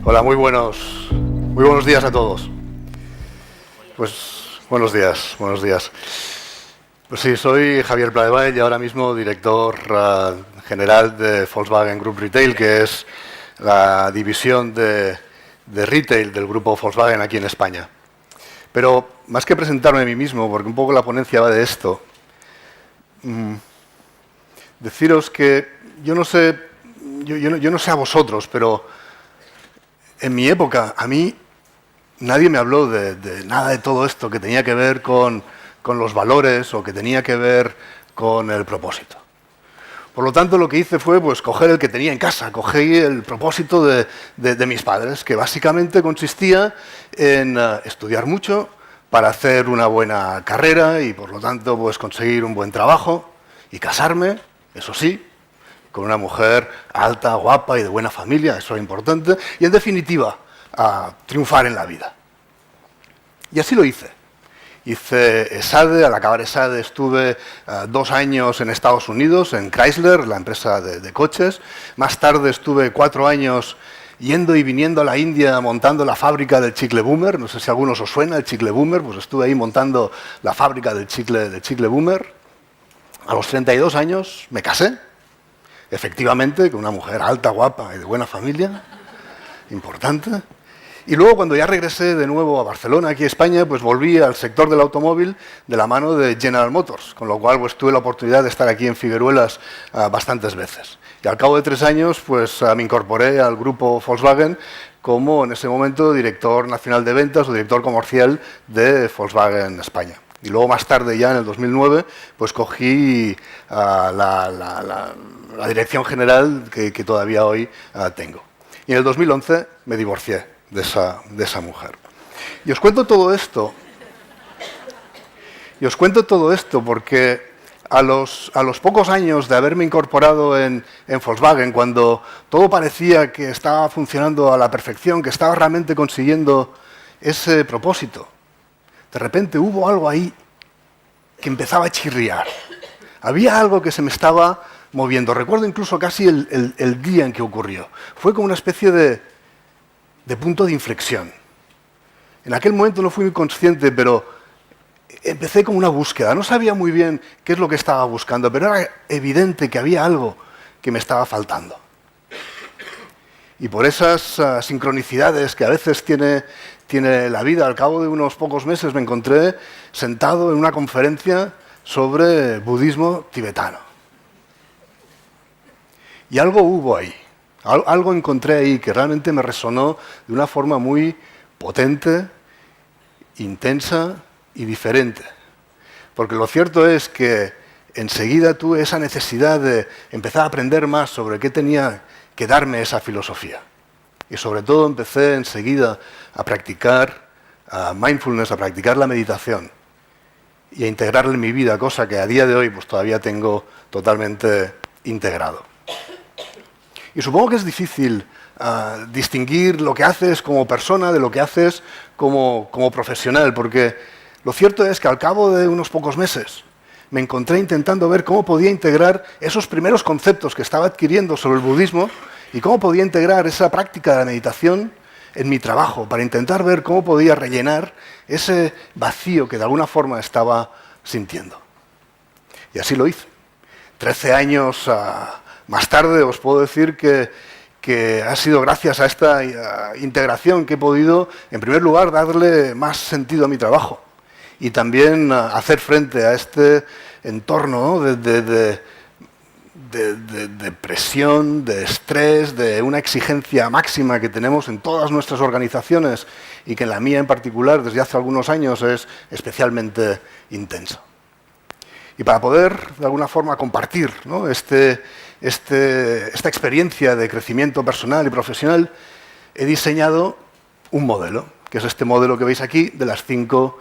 Hola, muy buenos días a todos. Pues buenos días. Pues sí, soy Javier Pladevall y ahora mismo director general de Volkswagen Group Retail, que es la división de retail del grupo Volkswagen aquí en España. Pero más que presentarme a mí mismo, porque un poco la ponencia va de esto, deciros que yo no sé a vosotros, pero en mi época a mí nadie me habló de nada de todo esto que tenía que ver con los valores o que tenía que ver con el propósito. Por lo tanto, lo que hice fue pues, coger el que tenía en casa, cogí el propósito de mis padres, que básicamente consistía en estudiar mucho para hacer una buena carrera y, por lo tanto, pues, conseguir un buen trabajo y casarme, eso sí, con una mujer alta, guapa y de buena familia, eso era importante, y, en definitiva, triunfar en la vida. Y así lo hice. Hice ESADE, al acabar ESADE estuve 2 años en Estados Unidos, en Chrysler, la empresa de coches. Más tarde estuve 4 años yendo y viniendo a la India montando la fábrica del chicle Boomer. No sé si a algunos os suena el chicle Boomer, pues estuve ahí montando la fábrica del chicle Boomer. A los 32 años me casé, efectivamente, con una mujer alta, guapa y de buena familia, importante. Y luego, cuando ya regresé de nuevo a Barcelona, aquí a España, pues volví al sector del automóvil de la mano de General Motors, con lo cual pues, tuve la oportunidad de estar aquí en Figueruelas bastantes veces. Y al cabo de 3 años, pues me incorporé al grupo Volkswagen como, en ese momento, director nacional de ventas o director comercial de Volkswagen España. Y luego, más tarde, ya en el 2009, pues cogí la dirección general que todavía hoy tengo. Y en el 2011 me divorcié de esa mujer. Y os cuento todo esto porque a los pocos años de haberme incorporado en Volkswagen, cuando todo parecía que estaba funcionando a la perfección, que estaba realmente consiguiendo ese propósito, de repente hubo algo ahí que empezaba a chirriar. Había algo que se me estaba moviendo. Recuerdo incluso casi el día en que ocurrió. Fue como una especie de punto de inflexión. En aquel momento no fui muy consciente, pero empecé con una búsqueda. No sabía muy bien qué es lo que estaba buscando, pero era evidente que había algo que me estaba faltando. Y por esas sincronicidades que a veces tiene la vida, al cabo de unos pocos meses me encontré sentado en una conferencia sobre budismo tibetano. Y algo hubo ahí. Algo encontré ahí que realmente me resonó de una forma muy potente, intensa y diferente. Porque lo cierto es que enseguida tuve esa necesidad de empezar a aprender más sobre qué tenía que darme esa filosofía. Y sobre todo empecé enseguida a practicar mindfulness, a practicar la meditación y a integrarla en mi vida, cosa que a día de hoy pues, todavía tengo totalmente integrado. Y supongo que es difícil distinguir lo que haces como persona de lo que haces como profesional, porque lo cierto es que al cabo de unos pocos meses me encontré intentando ver cómo podía integrar esos primeros conceptos que estaba adquiriendo sobre el budismo y cómo podía integrar esa práctica de la meditación en mi trabajo, para intentar ver cómo podía rellenar ese vacío que de alguna forma estaba sintiendo. Y así lo hice. 13 años más tarde os puedo decir que ha sido gracias a esta integración que he podido, en primer lugar, darle más sentido a mi trabajo y también hacer frente a este entorno, ¿no? de presión, de estrés, de una exigencia máxima que tenemos en todas nuestras organizaciones y que en la mía en particular desde hace algunos años es especialmente intensa. Y para poder, de alguna forma, compartir, ¿no? esta experiencia de crecimiento personal y profesional, he diseñado un modelo, que es este modelo que veis aquí, de las 5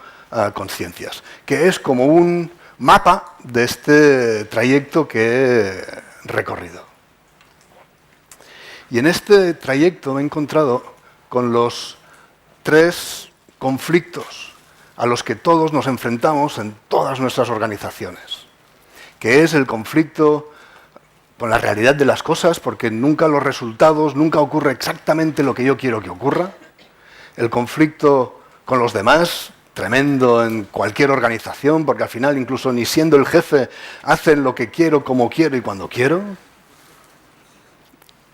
conciencias, que es como un mapa de este trayecto que he recorrido. Y en este trayecto me he encontrado con los 3 conflictos a los que todos nos enfrentamos en todas nuestras organizaciones, que es el conflicto con la realidad de las cosas, porque nunca los resultados, nunca ocurre exactamente lo que yo quiero que ocurra. El conflicto con los demás, tremendo en cualquier organización, porque al final, incluso ni siendo el jefe, hacen lo que quiero, como quiero y cuando quiero.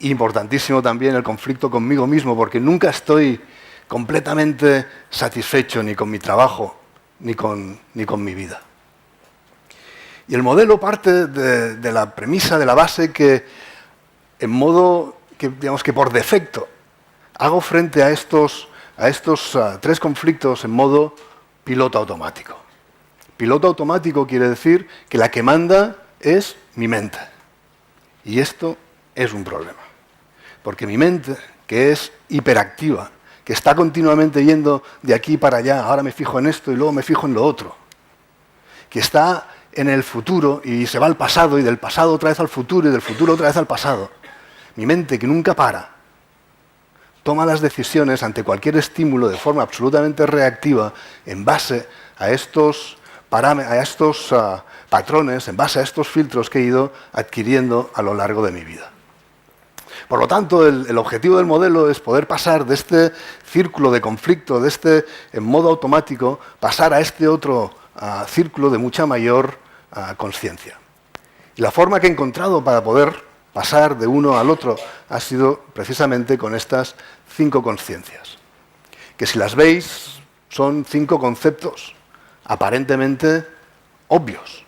Importantísimo también el conflicto conmigo mismo, porque nunca estoy completamente satisfecho ni con mi trabajo, ni con mi vida. Y el modelo parte de la premisa, de la base, que en modo, digamos que por defecto, hago frente a estos tres conflictos en modo piloto automático. Piloto automático quiere decir que la que manda es mi mente. Y esto es un problema. Porque mi mente, que es hiperactiva, que está continuamente yendo de aquí para allá, ahora me fijo en esto y luego me fijo en lo otro, que está en el futuro y se va al pasado y del pasado otra vez al futuro y del futuro otra vez al pasado. Mi mente, que nunca para, toma las decisiones ante cualquier estímulo de forma absolutamente reactiva en base a estos patrones, en base a estos filtros que he ido adquiriendo a lo largo de mi vida. Por lo tanto, el objetivo del modelo es poder pasar de este círculo de conflicto, en modo automático, pasar a este otro círculo de mucha mayor conciencia. Y la forma que he encontrado para poder pasar de uno al otro ha sido precisamente con estas 5 conciencias, que si las veis son 5 conceptos aparentemente obvios,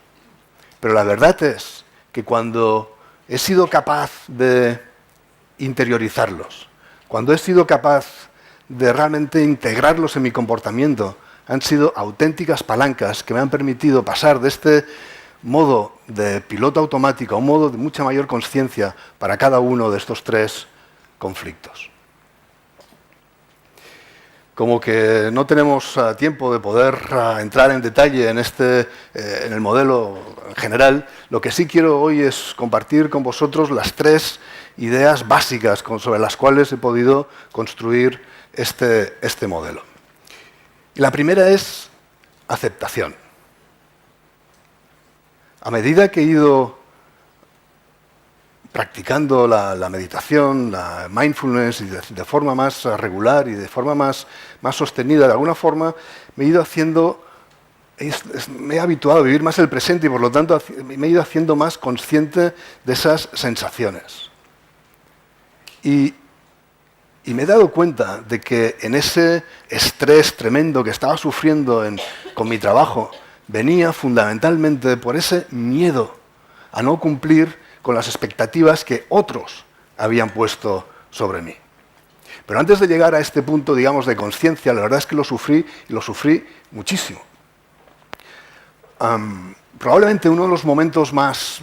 pero la verdad es que cuando he sido capaz de interiorizarlos, cuando he sido capaz de realmente integrarlos en mi comportamiento, han sido auténticas palancas que me han permitido pasar de este modo de piloto automático a un modo de mucha mayor conciencia para cada uno de estos 3 conflictos. Como que no tenemos tiempo de poder entrar en detalle en el modelo en general, lo que sí quiero hoy es compartir con vosotros las 3 ideas básicas sobre las cuales he podido construir este modelo. Y la primera es aceptación. A medida que he ido practicando la meditación, la mindfulness, y de forma más regular y de forma más sostenida, de alguna forma me he habituado a vivir más el presente y por lo tanto me he ido haciendo más consciente de esas sensaciones. Y me he dado cuenta de que en ese estrés tremendo que estaba sufriendo con mi trabajo, venía fundamentalmente por ese miedo a no cumplir con las expectativas que otros habían puesto sobre mí. Pero antes de llegar a este punto, digamos, de conciencia, la verdad es que lo sufrí muchísimo. Probablemente uno de los momentos más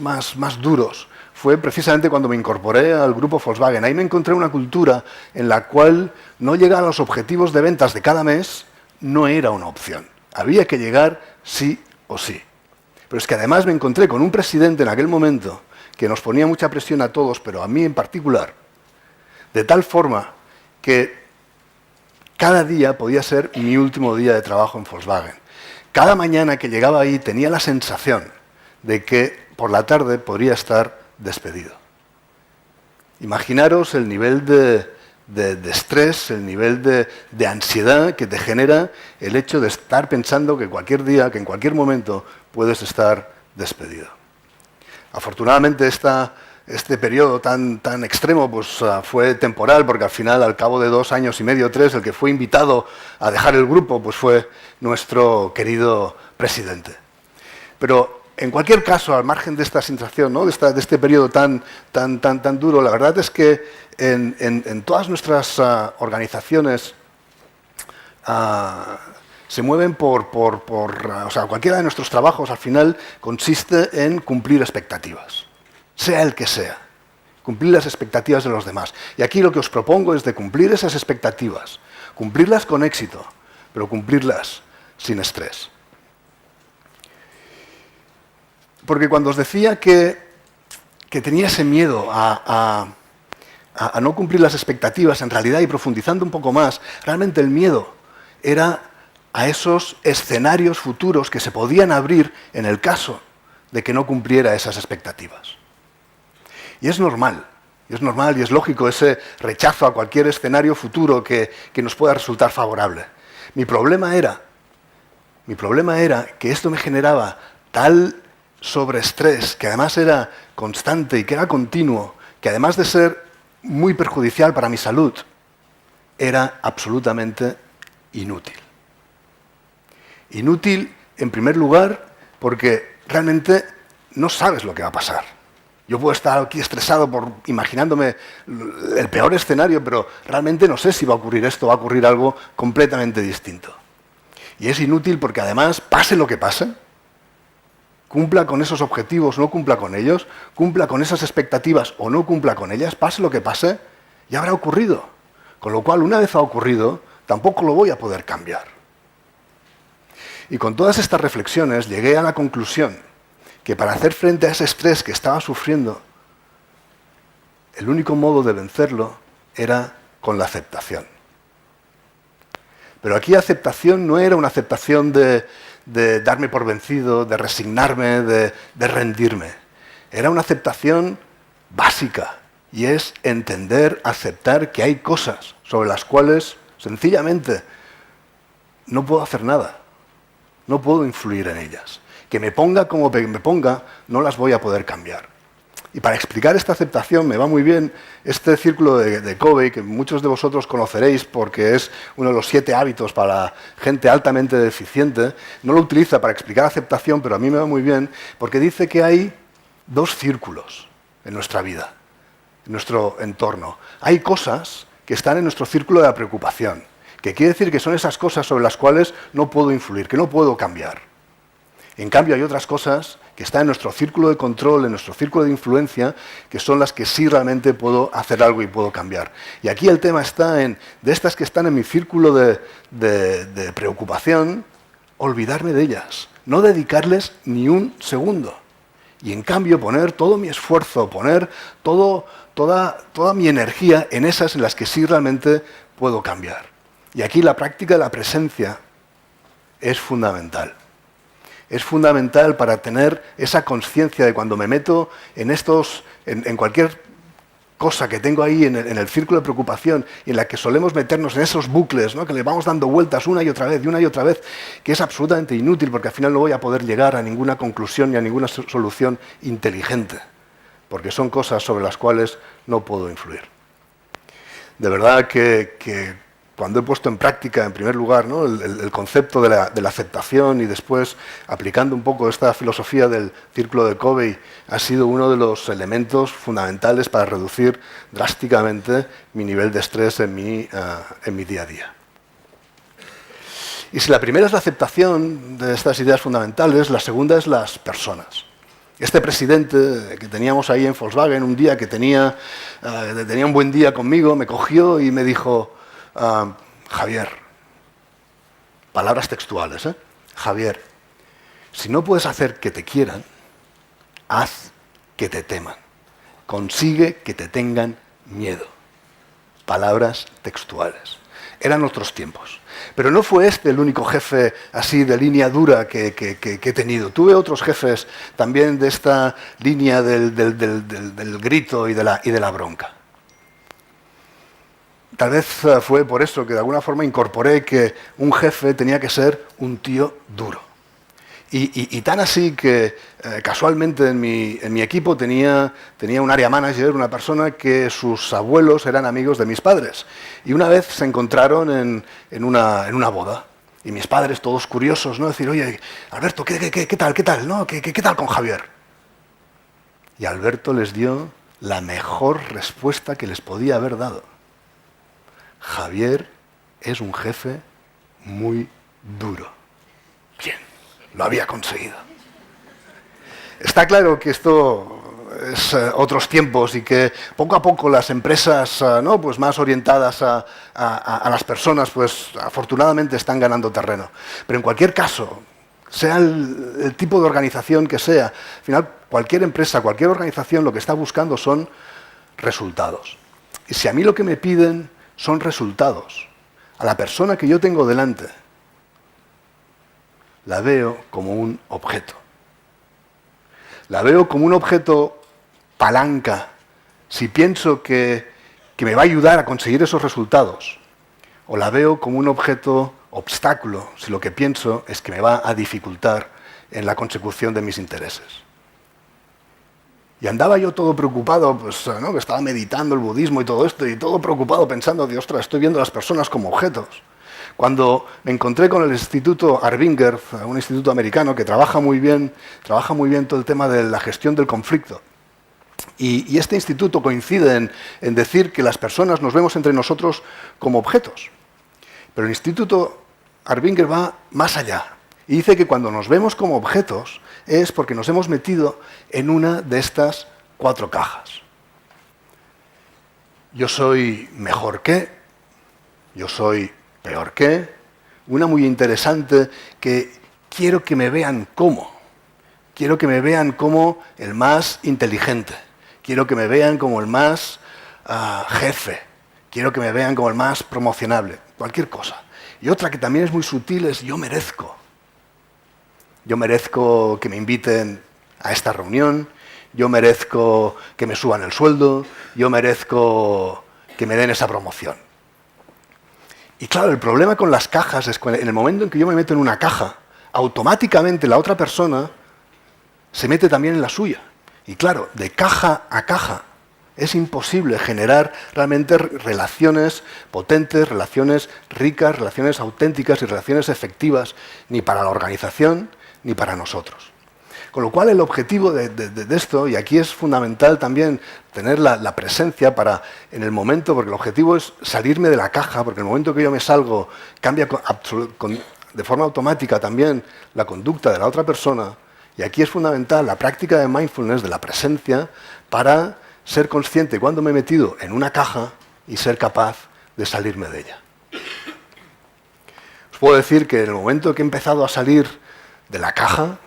duros fue precisamente cuando me incorporé al grupo Volkswagen. Ahí me encontré una cultura en la cual no llegar a los objetivos de ventas de cada mes no era una opción. Había que llegar sí o sí. Pero es que además me encontré con un presidente en aquel momento que nos ponía mucha presión a todos, pero a mí en particular, de tal forma que cada día podía ser mi último día de trabajo en Volkswagen. Cada mañana que llegaba ahí tenía la sensación de que por la tarde podría estar despedido. Imaginaros el nivel de estrés, el nivel de ansiedad que te genera el hecho de estar pensando que cualquier día, que en cualquier momento puedes estar despedido. Afortunadamente este periodo tan extremo fue temporal, porque al final, al cabo de 2 años y medio, 3, el que fue invitado a dejar el grupo fue nuestro querido presidente. Pero en cualquier caso, al margen de esta sensación, ¿no? de este periodo tan duro, la verdad es que en todas nuestras organizaciones se mueven o sea, cualquiera de nuestros trabajos al final consiste en cumplir expectativas, sea el que sea, cumplir las expectativas de los demás. Y aquí lo que os propongo es de cumplir esas expectativas, cumplirlas con éxito, pero cumplirlas sin estrés. Porque cuando os decía que tenía ese miedo a no cumplir las expectativas, en realidad, y profundizando un poco más, realmente el miedo era a esos escenarios futuros que se podían abrir en el caso de que no cumpliera esas expectativas. Y es normal y es lógico ese rechazo a cualquier escenario futuro que nos pueda resultar favorable. Mi problema era que esto me generaba tal sobreestrés, que además era constante y que era continuo, que además de ser muy perjudicial para mi salud, era absolutamente inútil. Inútil, en primer lugar, porque realmente no sabes lo que va a pasar. Yo puedo estar aquí estresado imaginándome el peor escenario, pero realmente no sé si va a ocurrir esto o va a ocurrir algo completamente distinto. Y es inútil porque además, pase lo que pase, cumpla con esos objetivos o no cumpla con ellos, cumpla con esas expectativas o no cumpla con ellas, pase lo que pase, ya habrá ocurrido. Con lo cual, una vez ha ocurrido, tampoco lo voy a poder cambiar. Y con todas estas reflexiones llegué a la conclusión que para hacer frente a ese estrés que estaba sufriendo, el único modo de vencerlo era con la aceptación. Pero aquí aceptación no era una aceptación de darme por vencido, de resignarme, de rendirme. Era una aceptación básica, y es entender, aceptar que hay cosas sobre las cuales sencillamente no puedo hacer nada, no puedo influir en ellas. Que me ponga como me ponga, no las voy a poder cambiar. Y para explicar esta aceptación me va muy bien este círculo de Covey, que muchos de vosotros conoceréis porque es uno de los 7 hábitos para gente altamente deficiente. No lo utiliza para explicar aceptación, pero a mí me va muy bien porque dice que hay 2 círculos en nuestra vida, en nuestro entorno. Hay cosas que están en nuestro círculo de la preocupación, que quiere decir que son esas cosas sobre las cuales no puedo influir, que no puedo cambiar. En cambio, hay otras cosas que están en nuestro círculo de control, en nuestro círculo de influencia, que son las que sí realmente puedo hacer algo y puedo cambiar. Y aquí el tema está en, de estas que están en mi círculo de preocupación, olvidarme de ellas, no dedicarles ni un segundo. Y en cambio poner todo mi esfuerzo, poner toda mi energía en esas en las que sí realmente puedo cambiar. Y aquí la práctica de la presencia es fundamental. Es fundamental para tener esa conciencia de cuando me meto en cualquier cosa que tengo ahí en el círculo de preocupación y en la que solemos meternos en esos bucles, ¿no? Que le vamos dando vueltas una y otra vez, que es absolutamente inútil porque al final no voy a poder llegar a ninguna conclusión ni a ninguna solución inteligente, porque son cosas sobre las cuales no puedo influir. De verdad que cuando he puesto en práctica, en primer lugar, ¿no? el concepto de la aceptación y después aplicando un poco esta filosofía del círculo de Covey, ha sido uno de los elementos fundamentales para reducir drásticamente mi nivel de estrés en mi día a día. Y si la primera es la aceptación de estas ideas fundamentales, la segunda es las personas. Este presidente que teníamos ahí en Volkswagen, un día que tenía un buen día conmigo, me cogió y me dijo: Javier, palabras textuales, Javier, si no puedes hacer que te quieran, haz que te teman. Consigue que te tengan miedo. Palabras textuales. Eran otros tiempos. Pero no fue este el único jefe así de línea dura que he tenido. Tuve otros jefes también de esta línea del grito y de la bronca. Tal vez fue por eso que de alguna forma incorporé que un jefe tenía que ser un tío duro. Y tan así que casualmente en mi equipo tenía un área manager, una persona que sus abuelos eran amigos de mis padres. Y una vez se encontraron en una boda. Y mis padres, todos curiosos, ¿no? Decir: oye, Alberto, ¿qué tal? ¿No? ¿Qué tal con Javier? Y Alberto les dio la mejor respuesta que les podía haber dado. Javier es un jefe muy duro. Bien, lo había conseguido. Está claro que esto es otros tiempos y que poco a poco las empresas ¿no? pues más orientadas a las personas, pues afortunadamente están ganando terreno. Pero en cualquier caso, sea el tipo de organización que sea, al final cualquier empresa, cualquier organización lo que está buscando son resultados. Y si a mí lo que me piden son resultados, a la persona que yo tengo delante la veo como un objeto. La veo como un objeto palanca si pienso que me va a ayudar a conseguir esos resultados, o la veo como un objeto obstáculo, si lo que pienso es que me va a dificultar en la consecución de mis intereses. Y andaba yo todo preocupado, pues, ¿no? Que estaba meditando el budismo y todo esto, y todo preocupado pensando, Dios, ostras, estoy viendo a las personas como objetos. Cuando me encontré con el Instituto Arbinger, un instituto americano que trabaja muy bien todo el tema de la gestión del conflicto. Y este instituto coincide en decir que las personas nos vemos entre nosotros como objetos. Pero el Instituto Arbinger va más allá y dice que cuando nos vemos como objetos es porque nos hemos metido en una de estas 4 cajas. Yo soy mejor que, yo soy peor que, una muy interesante que quiero que me vean como. Quiero que me vean como el más inteligente. Quiero que me vean como el más jefe. Quiero que me vean como el más promocionable. Cualquier cosa. Y otra que también es muy sutil es yo merezco. Yo merezco que me inviten a esta reunión. Yo merezco que me suban el sueldo. Yo merezco que me den esa promoción. Y claro, el problema con las cajas es que en el momento en que yo me meto en una caja, automáticamente la otra persona se mete también en la suya. Y claro, de caja a caja es imposible generar realmente relaciones potentes, relaciones ricas, relaciones auténticas y relaciones efectivas, ni para la organización ni para nosotros. Con lo cual el objetivo de esto, y aquí es fundamental también tener la presencia para en el momento, porque el objetivo es salirme de la caja, porque en el momento que yo me salgo cambia de forma automática también la conducta de la otra persona. Y aquí es fundamental la práctica de mindfulness, de la presencia, para ser consciente cuando me he metido en una caja y ser capaz de salirme de ella. Os puedo decir que en el momento que he empezado a salir de la caja,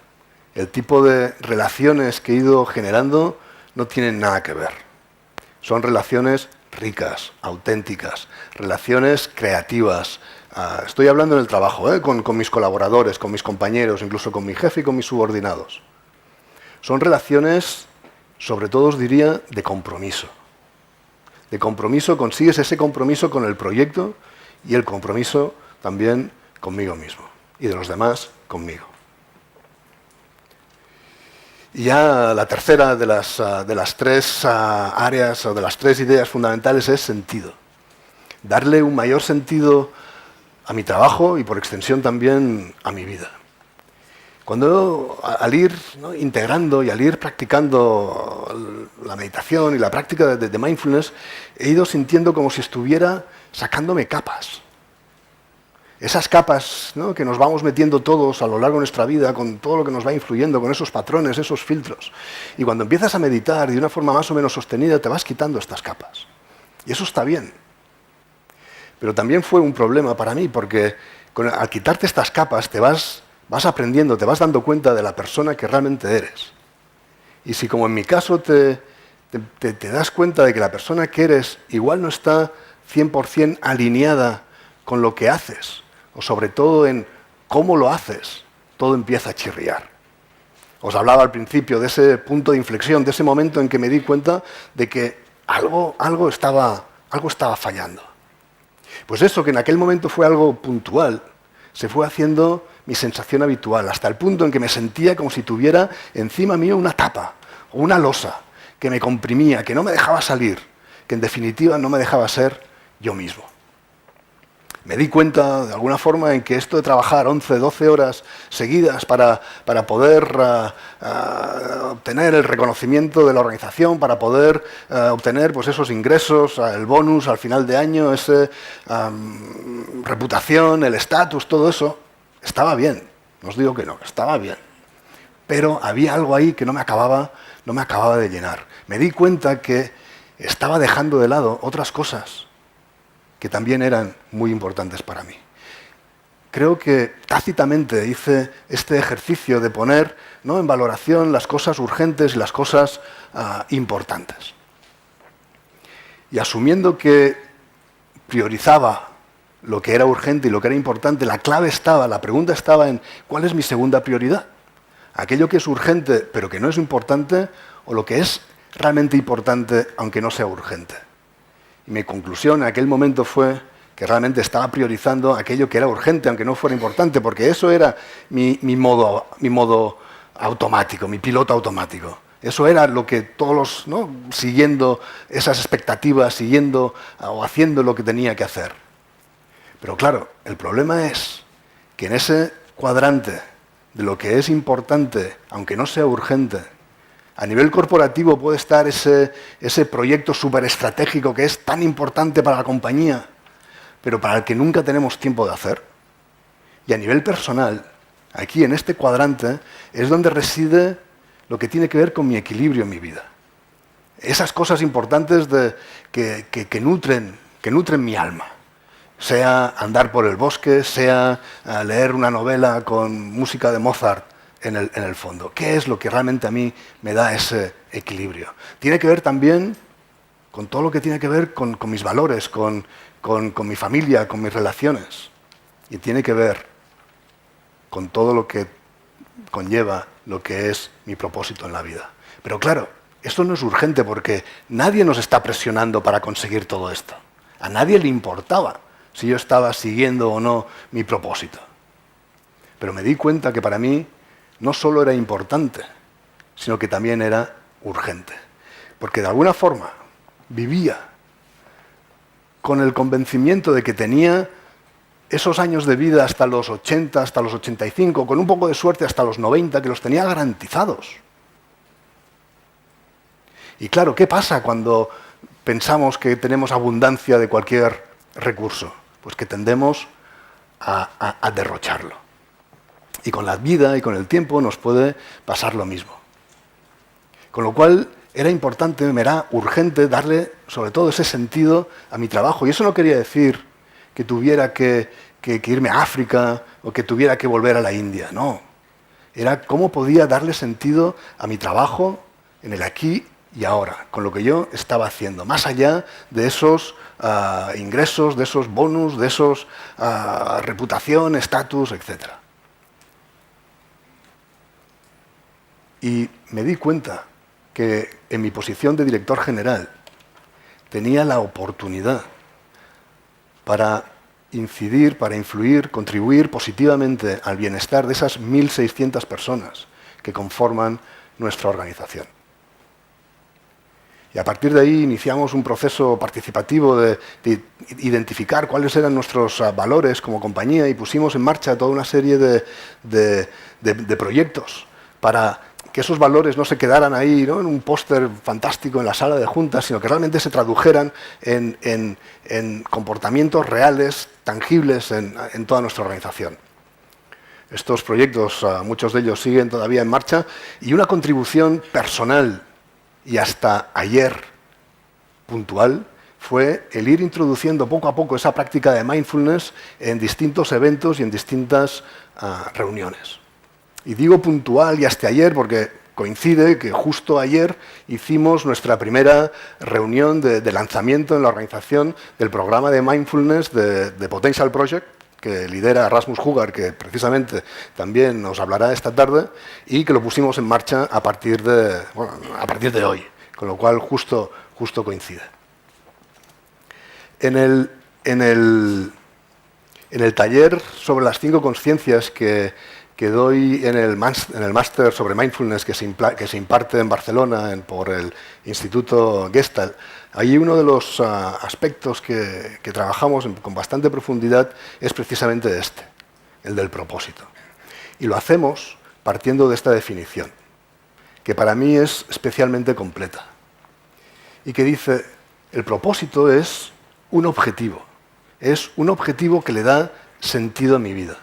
el tipo de relaciones que he ido generando no tienen nada que ver. Son relaciones ricas, auténticas, relaciones creativas. Estoy hablando en el trabajo, con mis colaboradores, con mis compañeros, incluso con mi jefe y con mis subordinados. Son relaciones, sobre todo os diría, de compromiso. De compromiso, consigues ese compromiso con el proyecto y el compromiso también conmigo mismo y de los demás conmigo. Y ya la tercera de las 3 áreas o de las 3 ideas fundamentales es sentido. Darle un mayor sentido a mi trabajo y por extensión también a mi vida. Cuando al ir integrando y al ir practicando la meditación y la práctica de mindfulness, he ido sintiendo como si estuviera sacándome capas. Esas capas, ¿no?, que nos vamos metiendo todos a lo largo de nuestra vida, con todo lo que nos va influyendo, con esos patrones, esos filtros. Y cuando empiezas a meditar de una forma más o menos sostenida, te vas quitando estas capas. Y eso está bien. Pero también fue un problema para mí, porque al quitarte estas capas te vas aprendiendo, te vas dando cuenta de la persona que realmente eres. Y si como en mi caso te das cuenta de que la persona que eres igual no está 100% alineada con lo que haces, o sobre todo en cómo lo haces, todo empieza a chirriar. Os hablaba al principio de ese punto de inflexión, de ese momento en que me di cuenta de que algo estaba fallando. Pues eso, que en aquel momento fue algo puntual, se fue haciendo mi sensación habitual, hasta el punto en que me sentía como si tuviera encima mío una tapa o una losa que me comprimía, que no me dejaba salir, que en definitiva no me dejaba ser yo mismo. Me di cuenta, de alguna forma, en que esto de trabajar 11, 12 horas seguidas para poder obtener el reconocimiento de la organización, para poder obtener pues, esos ingresos, el bonus al final de año, esa reputación, el estatus, todo eso, estaba bien. No os digo que no, estaba bien. Pero había algo ahí que no me acababa de llenar. Me di cuenta que estaba dejando de lado otras cosas que también eran muy importantes para mí. Creo que tácitamente hice este ejercicio de poner, ¿no?, en valoración las cosas urgentes y las cosas importantes. Y asumiendo que priorizaba lo que era urgente y lo que era importante, la pregunta estaba en ¿cuál es mi segunda prioridad? ¿Aquello que es urgente pero que no es importante o lo que es realmente importante aunque no sea urgente. Y mi conclusión en aquel momento fue que realmente estaba priorizando aquello que era urgente, aunque no fuera importante, porque eso era mi modo automático, mi piloto automático. Eso era lo que todos los, ¿no?, siguiendo esas expectativas, siguiendo o haciendo lo que tenía que hacer. Pero claro, el problema es que en ese cuadrante de lo que es importante, aunque no sea urgente, a nivel corporativo puede estar ese proyecto superestratégico que es tan importante para la compañía, pero para el que nunca tenemos tiempo de hacer. Y a nivel personal, aquí en este cuadrante, es donde reside lo que tiene que ver con mi equilibrio en mi vida. Esas cosas importantes que nutren mi alma. Sea andar por el bosque, sea leer una novela con música de Mozart en el fondo. ¿Qué es lo que realmente a mí me da ese equilibrio? Tiene que ver también con todo lo que tiene que ver con mis valores, con mi familia, con mis relaciones. Y tiene que ver con todo lo que conlleva lo que es mi propósito en la vida. Pero claro, esto no es urgente porque nadie nos está presionando para conseguir todo esto. A nadie le importaba si yo estaba siguiendo o no mi propósito. Pero me di cuenta que para mí no solo era importante, sino que también era urgente. Porque de alguna forma vivía con el convencimiento de que tenía esos años de vida hasta los 80, hasta los 85, con un poco de suerte hasta los 90, que los tenía garantizados. Y claro, ¿qué pasa cuando pensamos que tenemos abundancia de cualquier recurso? Pues que tendemos a derrocharlo. Y con la vida y con el tiempo nos puede pasar lo mismo. Con lo cual era importante, me era urgente darle sobre todo ese sentido a mi trabajo. Y eso no quería decir que tuviera que irme a África o que tuviera que volver a la India, no. Era cómo podía darle sentido a mi trabajo en el aquí y ahora, con lo que yo estaba haciendo, más allá de esos ingresos, de esos bonus, de esos reputación, estatus, etc. Y me di cuenta que en mi posición de director general tenía la oportunidad para incidir, para influir, contribuir positivamente al bienestar de esas 1.600 personas que conforman nuestra organización. Y a partir de ahí iniciamos un proceso participativo de identificar cuáles eran nuestros valores como compañía y pusimos en marcha toda una serie de proyectos para que esos valores no se quedaran ahí, ¿no?, en un póster fantástico en la sala de juntas, sino que realmente se tradujeran en comportamientos reales, tangibles en toda nuestra organización. Estos proyectos, muchos de ellos siguen todavía en marcha, y una contribución personal y hasta ayer puntual fue el ir introduciendo poco a poco esa práctica de mindfulness en distintos eventos y en distintas reuniones. Y digo puntual y hasta ayer porque coincide que justo ayer hicimos nuestra primera reunión de lanzamiento en la organización del programa de mindfulness de Potential Project, que lidera Rasmus Hugar, que precisamente también nos hablará esta tarde, y que lo pusimos en marcha a partir de hoy, con lo cual justo coincide. En el taller sobre las 5 conciencias que doy en el máster sobre mindfulness que se imparte en Barcelona por el Instituto Gestalt, ahí uno de los aspectos que trabajamos con bastante profundidad es precisamente el del propósito. Y lo hacemos partiendo de esta definición, que para mí es especialmente completa, y que dice: el propósito es un objetivo que le da sentido a mi vida.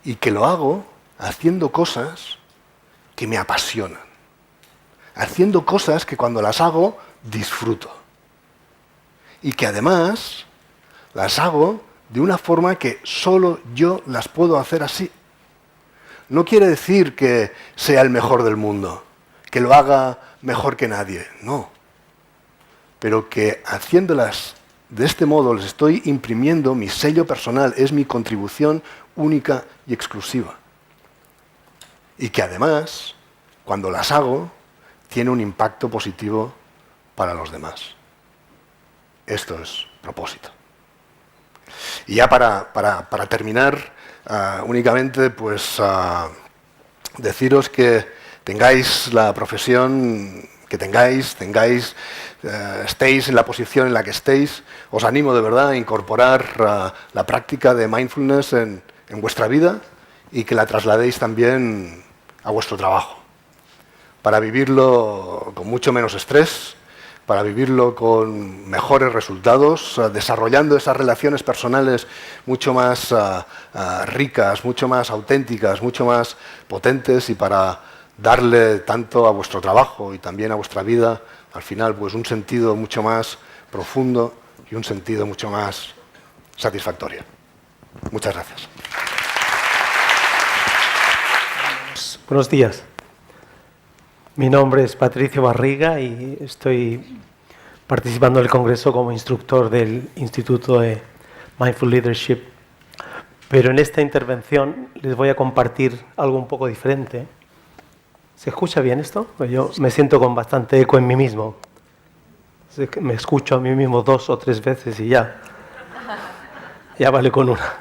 Y que lo hago haciendo cosas que me apasionan. Haciendo cosas que cuando las hago disfruto. Y que además las hago de una forma que solo yo las puedo hacer así. No quiere decir que sea el mejor del mundo, que lo haga mejor que nadie, no. Pero que haciéndolas de este modo les estoy imprimiendo mi sello personal, es mi contribución única y exclusiva. Y que además, cuando las hago, tiene un impacto positivo para los demás. Esto es propósito. Y ya para terminar, únicamente pues deciros que tengáis la profesión que tengáis, estéis en la posición en la que estéis, os animo de verdad a incorporar la práctica de mindfulness en vuestra vida y que la trasladéis también a vuestro trabajo, para vivirlo con mucho menos estrés, para vivirlo con mejores resultados, desarrollando esas relaciones personales mucho más ricas, mucho más auténticas, mucho más potentes, y para darle tanto a vuestro trabajo y también a vuestra vida, al final, pues un sentido mucho más profundo y un sentido mucho más satisfactorio. Muchas gracias. Buenos días. Mi nombre es Patricio Barriga y estoy participando en el Congreso como instructor del Instituto de Mindful Leadership. Pero en esta intervención les voy a compartir algo un poco diferente. ¿Se escucha bien esto? Pues yo me siento con bastante eco en mí mismo. Me escucho a mí mismo 2 o 3 veces y ya vale con una.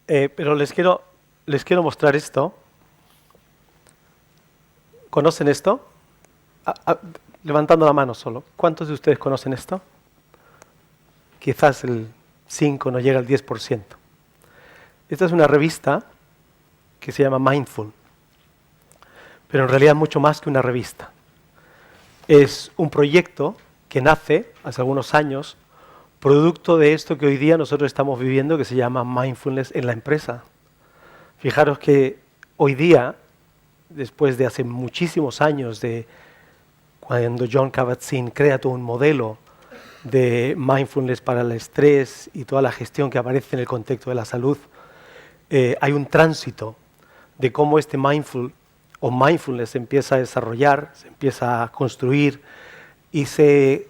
Pero les quiero mostrar esto. ¿Conocen esto? Levantando la mano solo. ¿Cuántos de ustedes conocen esto? Quizás el 5, no llega al 10%. Esta es una revista que se llama Mindful, pero en realidad es mucho más que una revista. Es un proyecto que nace hace algunos años, producto de esto que hoy día nosotros estamos viviendo, que se llama mindfulness en la empresa. Fijaros que hoy día, después de hace muchísimos años de cuando Jon Kabat-Zinn crea todo un modelo de mindfulness para el estrés y toda la gestión que aparece en el contexto de la salud, hay un tránsito de cómo este mindfulness se empieza a desarrollar, se empieza a construir y se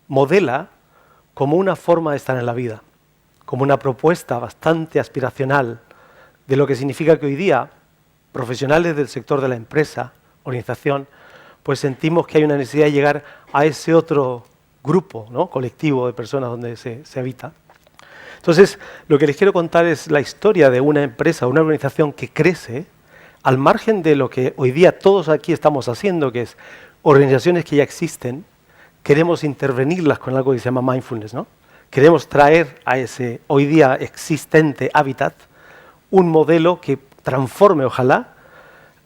modela como una forma de estar en la vida, como una propuesta bastante aspiracional de lo que significa que hoy día profesionales del sector de la empresa, organización, pues sentimos que hay una necesidad de llegar a ese otro grupo, ¿no?, colectivo de personas donde se habita. Entonces, lo que les quiero contar es la historia de una empresa, una organización que crece al margen de lo que hoy día todos aquí estamos haciendo, que es organizaciones que ya existen, queremos intervenirlas con algo que se llama mindfulness, ¿no? Queremos traer a ese hoy día existente hábitat un modelo que transforme, ojalá,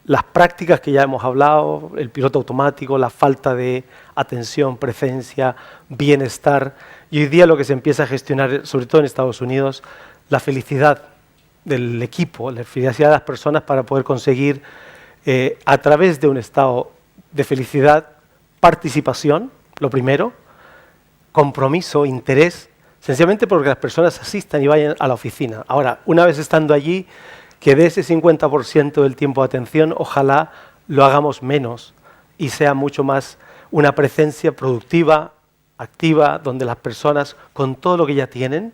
las prácticas que ya hemos hablado, el piloto automático, la falta de atención, presencia, bienestar, y hoy día lo que se empieza a gestionar, sobre todo en Estados Unidos, la felicidad del equipo, la felicidad de las personas para poder conseguir, a través de un estado de felicidad, participación, lo primero, compromiso, interés, sencillamente porque las personas asistan y vayan a la oficina. Ahora, una vez estando allí, que de ese 50% del tiempo de atención, ojalá lo hagamos menos y sea mucho más una presencia productiva, activa, donde las personas, con todo lo que ya tienen,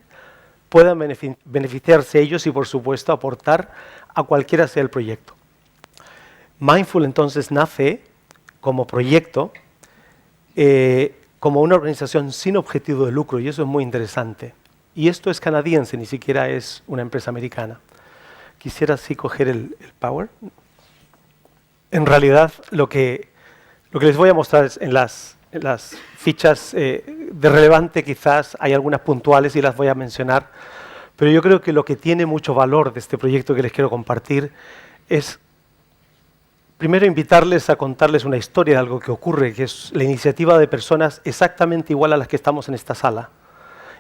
puedan beneficiarse ellos y, por supuesto, aportar a cualquiera sea el proyecto. Mindful, entonces, nace como proyecto, como una organización sin objetivo de lucro, y eso es muy interesante. Y esto es canadiense, ni siquiera es una empresa americana. Quisiera así coger el power. En realidad, lo que les voy a mostrar es en las fichas de relevante, quizás hay algunas puntuales y las voy a mencionar, pero yo creo que lo que tiene mucho valor de este proyecto que les quiero compartir es, primero, invitarles a contarles una historia de algo que ocurre, que es la iniciativa de personas exactamente igual a las que estamos en esta sala,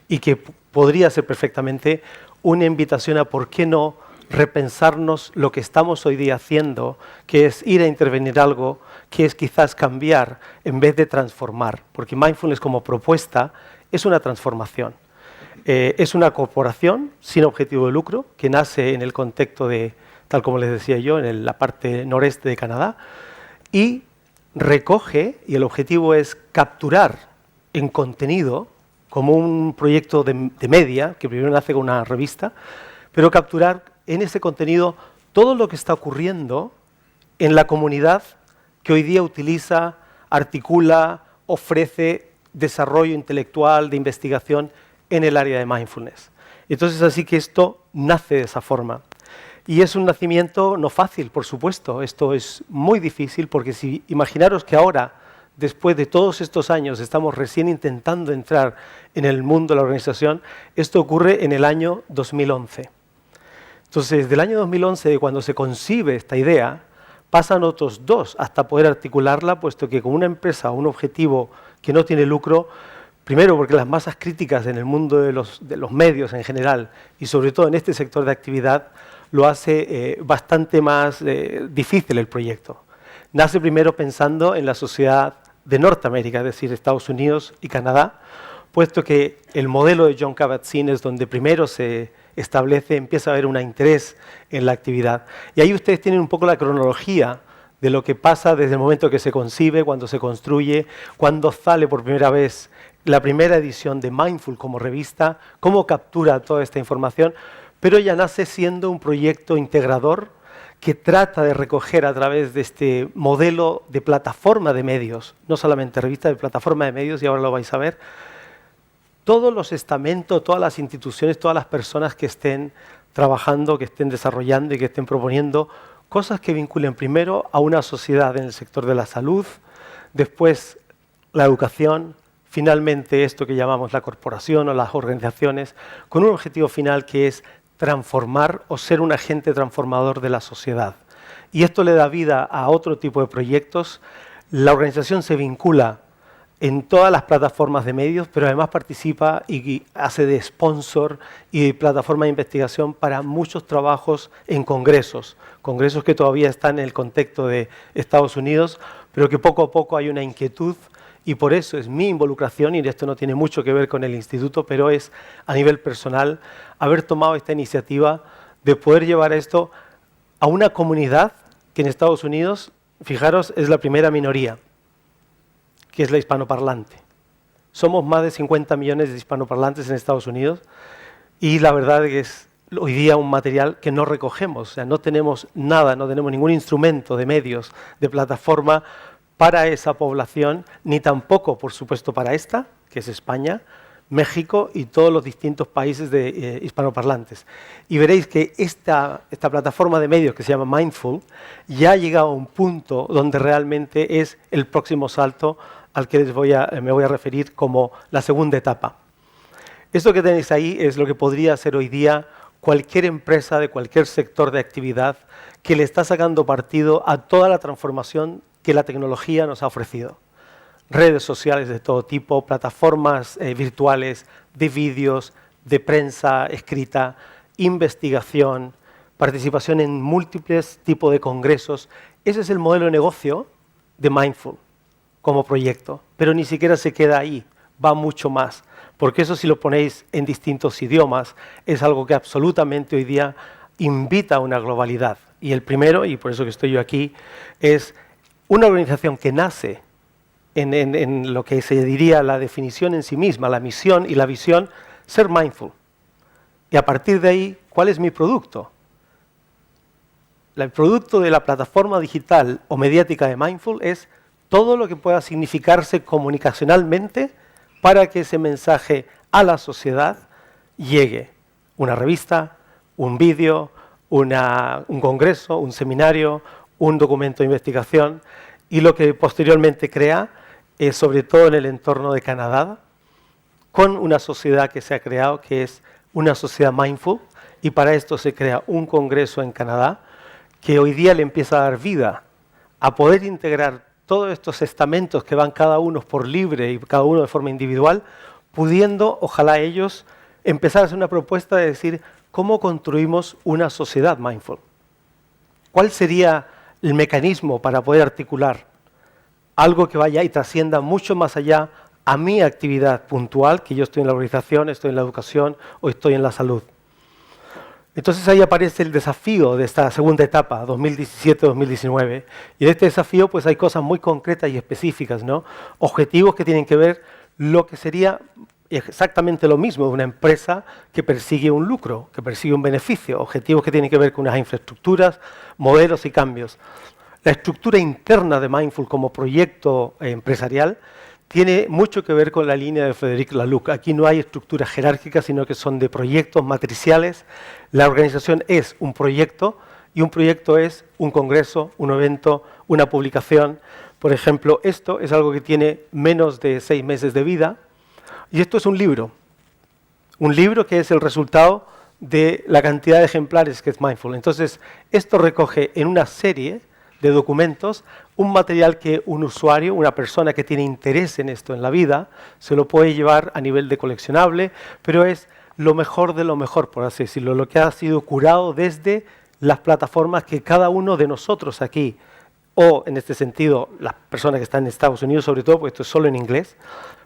y que podría ser perfectamente una invitación a, ¿por qué no?, repensarnos lo que estamos hoy día haciendo, que es ir a intervenir algo, que es quizás cambiar en vez de transformar, porque mindfulness como propuesta es una transformación. Es una corporación sin objetivo de lucro que nace en el contexto de, tal como les decía yo, en la parte noreste de Canadá, y recoge, y el objetivo es capturar en contenido, como un proyecto de media, que primero nace con una revista, pero capturar en ese contenido todo lo que está ocurriendo en la comunidad que hoy día utiliza, articula, ofrece desarrollo intelectual, de investigación en el área de mindfulness. Entonces, así que esto nace de esa forma. Y es un nacimiento no fácil, por supuesto. Esto es muy difícil porque si imaginaros que ahora, después de todos estos años, estamos recién intentando entrar en el mundo de la organización, esto ocurre en el año 2011. Entonces, del año 2011, de cuando se concibe esta idea, pasan otros 2 hasta poder articularla, puesto que con una empresa, un objetivo que no tiene lucro, primero porque las masas críticas en el mundo de los medios en general, y sobre todo en este sector de actividad, lo hace bastante más difícil el proyecto. Nace primero pensando en la sociedad de Norteamérica, es decir, Estados Unidos y Canadá, puesto que el modelo de Jon Kabat-Zinn es donde primero se establece, empieza a haber un interés en la actividad. Y ahí ustedes tienen un poco la cronología de lo que pasa desde el momento que se concibe, cuando se construye, cuando sale por primera vez la primera edición de Mindful como revista, cómo captura toda esta información, pero ya nace siendo un proyecto integrador que trata de recoger a través de este modelo de plataforma de medios, no solamente revista, de plataforma de medios, y ahora lo vais a ver, todos los estamentos, todas las instituciones, todas las personas que estén trabajando, que estén desarrollando y que estén proponiendo cosas que vinculen primero a una sociedad en el sector de la salud, después la educación, finalmente esto que llamamos la corporación o las organizaciones, con un objetivo final que es transformar o ser un agente transformador de la sociedad. Y esto le da vida a otro tipo de proyectos. La organización se vincula en todas las plataformas de medios, pero además participa y hace de sponsor y de plataforma de investigación para muchos trabajos en congresos que todavía están en el contexto de Estados Unidos, pero que poco a poco hay una inquietud, y por eso es mi involucración, y esto no tiene mucho que ver con el instituto, pero es a nivel personal, haber tomado esta iniciativa de poder llevar esto a una comunidad que en Estados Unidos, fijaros, es la primera minoría, que es la hispanoparlante. Somos más de 50 millones de hispanoparlantes en Estados Unidos, y la verdad es que es hoy día un material que no recogemos, o sea, no tenemos nada, no tenemos ningún instrumento de medios, de plataforma para esa población, ni tampoco, por supuesto, para esta, que es España, México y todos los distintos países de hispanoparlantes. Y veréis que esta plataforma de medios que se llama Mindful ya ha llegado a un punto donde realmente es el próximo salto al que me voy a referir como la segunda etapa. Esto que tenéis ahí es lo que podría ser hoy día cualquier empresa de cualquier sector de actividad que le está sacando partido a toda la transformación que la tecnología nos ha ofrecido. Redes sociales de todo tipo, plataformas virtuales, de vídeos, de prensa escrita, investigación, participación en múltiples tipos de congresos. Ese es el modelo de negocio de Mindful como proyecto, pero ni siquiera se queda ahí, va mucho más, porque eso si lo ponéis en distintos idiomas es algo que absolutamente hoy día invita a una globalidad. Y el primero, y por eso que estoy yo aquí, es una organización que nace en lo que se diría la definición en sí misma, la misión y la visión, ser mindful. Y a partir de ahí, ¿cuál es mi producto? El producto de la plataforma digital o mediática de Mindful es todo lo que pueda significarse comunicacionalmente para que ese mensaje a la sociedad llegue. Una revista, un vídeo, un congreso, un seminario, un documento de investigación, y lo que posteriormente crea, sobre todo en el entorno de Canadá, con una sociedad que se ha creado, que es una sociedad mindful, y para esto se crea un congreso en Canadá, que hoy día le empieza a dar vida a poder integrar todos estos estamentos que van cada uno por libre y cada uno de forma individual, pudiendo, ojalá ellos, empezar a hacer una propuesta de decir cómo construimos una sociedad mindful. ¿Cuál sería el mecanismo para poder articular algo que vaya y trascienda mucho más allá a mi actividad puntual, que yo estoy en la organización, estoy en la educación o estoy en la salud? Entonces ahí aparece el desafío de esta segunda etapa, 2017-2019. Y en este desafío pues hay cosas muy concretas y específicas, ¿no? Objetivos que tienen que ver lo que sería exactamente lo mismo de una empresa que persigue un lucro, que persigue un beneficio. Objetivos que tienen que ver con unas infraestructuras, modelos y cambios. La estructura interna de Mindful como proyecto empresarial tiene mucho que ver con la línea de Frédéric Laloux. Aquí no hay estructura jerárquica, sino que son de proyectos matriciales. La organización es un proyecto y un proyecto es un congreso, un evento, una publicación. Por ejemplo, esto es algo que tiene menos de 6 meses de vida y esto es un libro. Un libro que es el resultado de la cantidad de ejemplares que es Mindful. Entonces, esto recoge en una serie de documentos un material que un usuario, una persona que tiene interés en esto en la vida, se lo puede llevar a nivel de coleccionable, pero es lo mejor de lo mejor, por así decirlo, lo que ha sido curado desde las plataformas que cada uno de nosotros aquí, o en este sentido, las personas que están en Estados Unidos, sobre todo, porque esto es solo en inglés,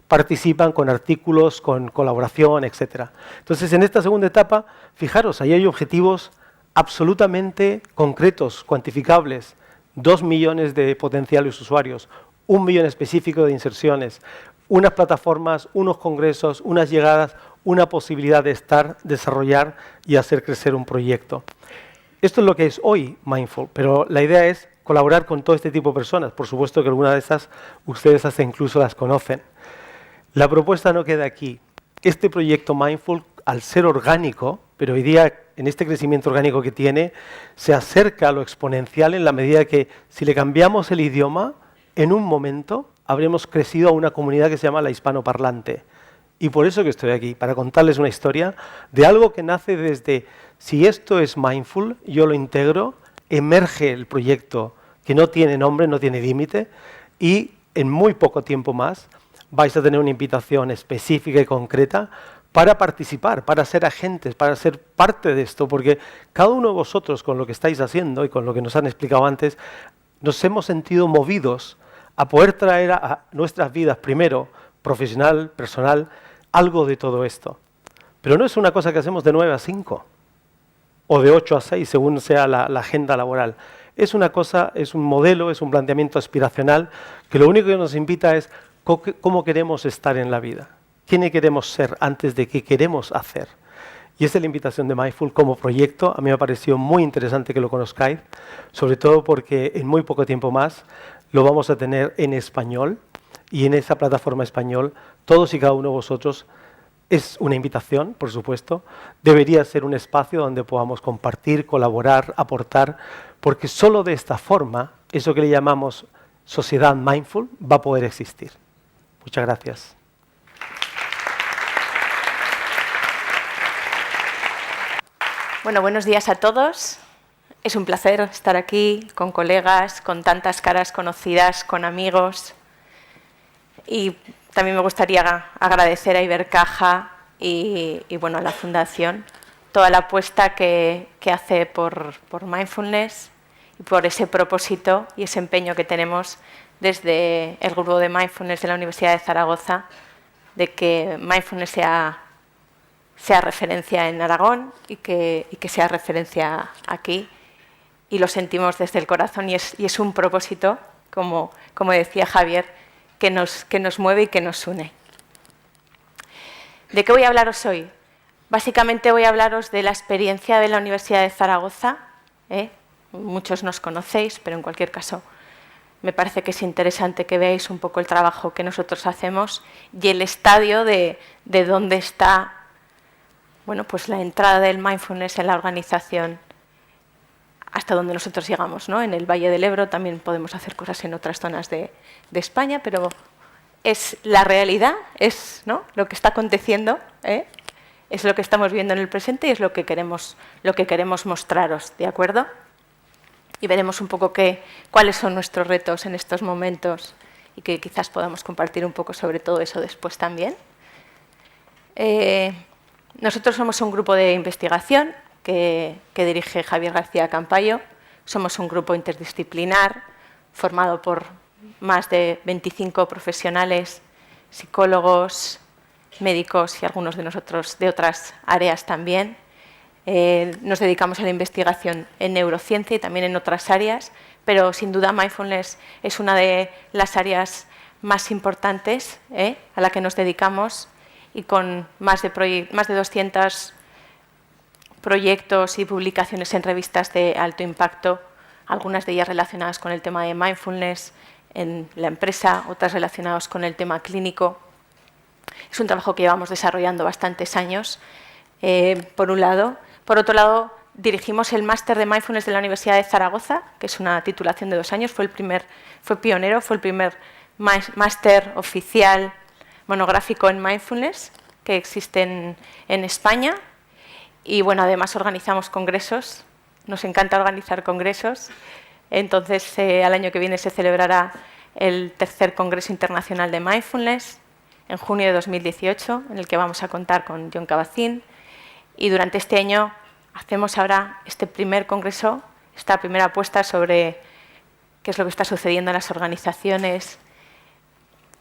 participan con artículos, con colaboración, etc. Entonces, en esta segunda etapa, fijaros, ahí hay objetivos absolutamente concretos, cuantificables. 2 millones de potenciales usuarios, 1 millón específico de inserciones, unas plataformas, unos congresos, unas llegadas, una posibilidad de estar, desarrollar y hacer crecer un proyecto. Esto es lo que es hoy Mindful, pero la idea es colaborar con todo este tipo de personas. Por supuesto que algunas de esas ustedes hasta incluso las conocen. La propuesta no queda aquí. Este proyecto Mindful, al ser orgánico, pero hoy día en este crecimiento orgánico que tiene, se acerca a lo exponencial en la medida que si le cambiamos el idioma, en un momento habremos crecido a una comunidad que se llama la hispanoparlante. Y por eso que estoy aquí, para contarles una historia de algo que nace desde, si esto es Mindful, yo lo integro, emerge el proyecto que no tiene nombre, no tiene límite, y en muy poco tiempo más vais a tener una invitación específica y concreta para participar, para ser agentes, para ser parte de esto, porque cada uno de vosotros con lo que estáis haciendo y con lo que nos han explicado antes, nos hemos sentido movidos a poder traer a nuestras vidas, primero, profesional, personal, algo de todo esto. Pero no es una cosa que hacemos de 9 a 5 o de 8 a 6, según sea la agenda laboral. Es una cosa, es un modelo, es un planteamiento aspiracional que lo único que nos invita es cómo queremos estar en la vida. ¿Quiénes queremos ser antes de qué queremos hacer? Y esa es la invitación de Mindful como proyecto. A mí me ha parecido muy interesante que lo conozcáis, sobre todo porque en muy poco tiempo más lo vamos a tener en español y en esa plataforma español todos y cada uno de vosotros es una invitación, por supuesto. Debería ser un espacio donde podamos compartir, colaborar, aportar, porque solo de esta forma, eso que le llamamos sociedad mindful, va a poder existir. Muchas gracias. Bueno, buenos días a todos. Es un placer estar aquí con colegas, con tantas caras conocidas, con amigos. Y también me gustaría agradecer a Ibercaja y bueno, a la Fundación toda la apuesta que hace por mindfulness y por ese propósito y ese empeño que tenemos desde el grupo de mindfulness de la Universidad de Zaragoza, de que mindfulness sea referencia en Aragón y que sea referencia aquí. Y lo sentimos desde el corazón y es un propósito, como decía Javier, que nos mueve y que nos une. ¿De qué voy a hablaros hoy? Básicamente voy a hablaros de la experiencia de la Universidad de Zaragoza. Muchos nos conocéis, pero en cualquier caso me parece que es interesante que veáis un poco el trabajo que nosotros hacemos y el estadio de dónde está, bueno, pues la entrada del mindfulness en la organización hasta donde nosotros llegamos, ¿no? En el Valle del Ebro también podemos hacer cosas en otras zonas de España, pero es la realidad, es, ¿no?, lo que está aconteciendo, es lo que estamos viendo en el presente y es lo que queremos mostraros, ¿de acuerdo? Y veremos un poco cuáles son nuestros retos en estos momentos y que quizás podamos compartir un poco sobre todo eso después también. Nosotros somos un grupo de investigación que dirige Javier García Campayo. Somos un grupo interdisciplinar formado por más de 25 profesionales, psicólogos, médicos y algunos de nosotros de otras áreas también. Nos dedicamos a la investigación en neurociencia y también en otras áreas, pero sin duda mindfulness es una de las áreas más importantes a la que nos dedicamos, y con más de 200 proyectos y publicaciones en revistas de alto impacto algunas de ellas relacionadas con el tema de mindfulness en la empresa, otras relacionadas con el tema clínico. Es un trabajo que llevamos desarrollando bastantes años, por un lado. Por otro lado, dirigimos el máster de mindfulness de la Universidad de Zaragoza, que es una titulación de 2 años, fue pionero, fue el primer máster oficial monográfico en mindfulness que existe en España. Y bueno, además organizamos congresos, nos encanta organizar congresos. Entonces, al año que viene se celebrará el 3er Congreso Internacional de Mindfulness, en junio de 2018, en el que vamos a contar con Jon Kabat-Zinn. Y durante este año hacemos ahora este primer congreso, esta primera apuesta sobre qué es lo que está sucediendo en las organizaciones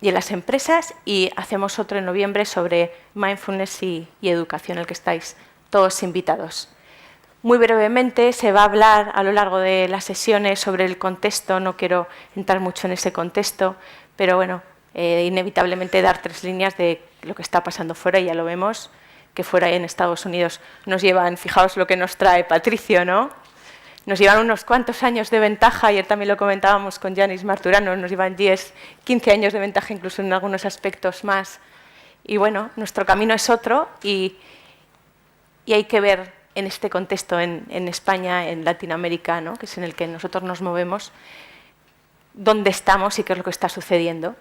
y en las empresas, y hacemos otro en noviembre sobre mindfulness y educación, en el que estáis todos invitados. Muy brevemente se va a hablar a lo largo de las sesiones sobre el contexto, no quiero entrar mucho en ese contexto, pero bueno, inevitablemente dar 3 líneas de lo que está pasando fuera, y ya lo vemos, que fuera en Estados Unidos nos llevan, fijaos lo que nos trae Patricio, ¿no? Nos llevan unos cuantos años de ventaja, ayer también lo comentábamos con Yanis Marturano, nos llevan 10, 15 años de ventaja, incluso en algunos aspectos más. Y bueno, nuestro camino es otro, y hay que ver en este contexto en España, en Latinoamérica, ¿no?, que es en el que nosotros nos movemos, dónde estamos y qué es lo que está sucediendo.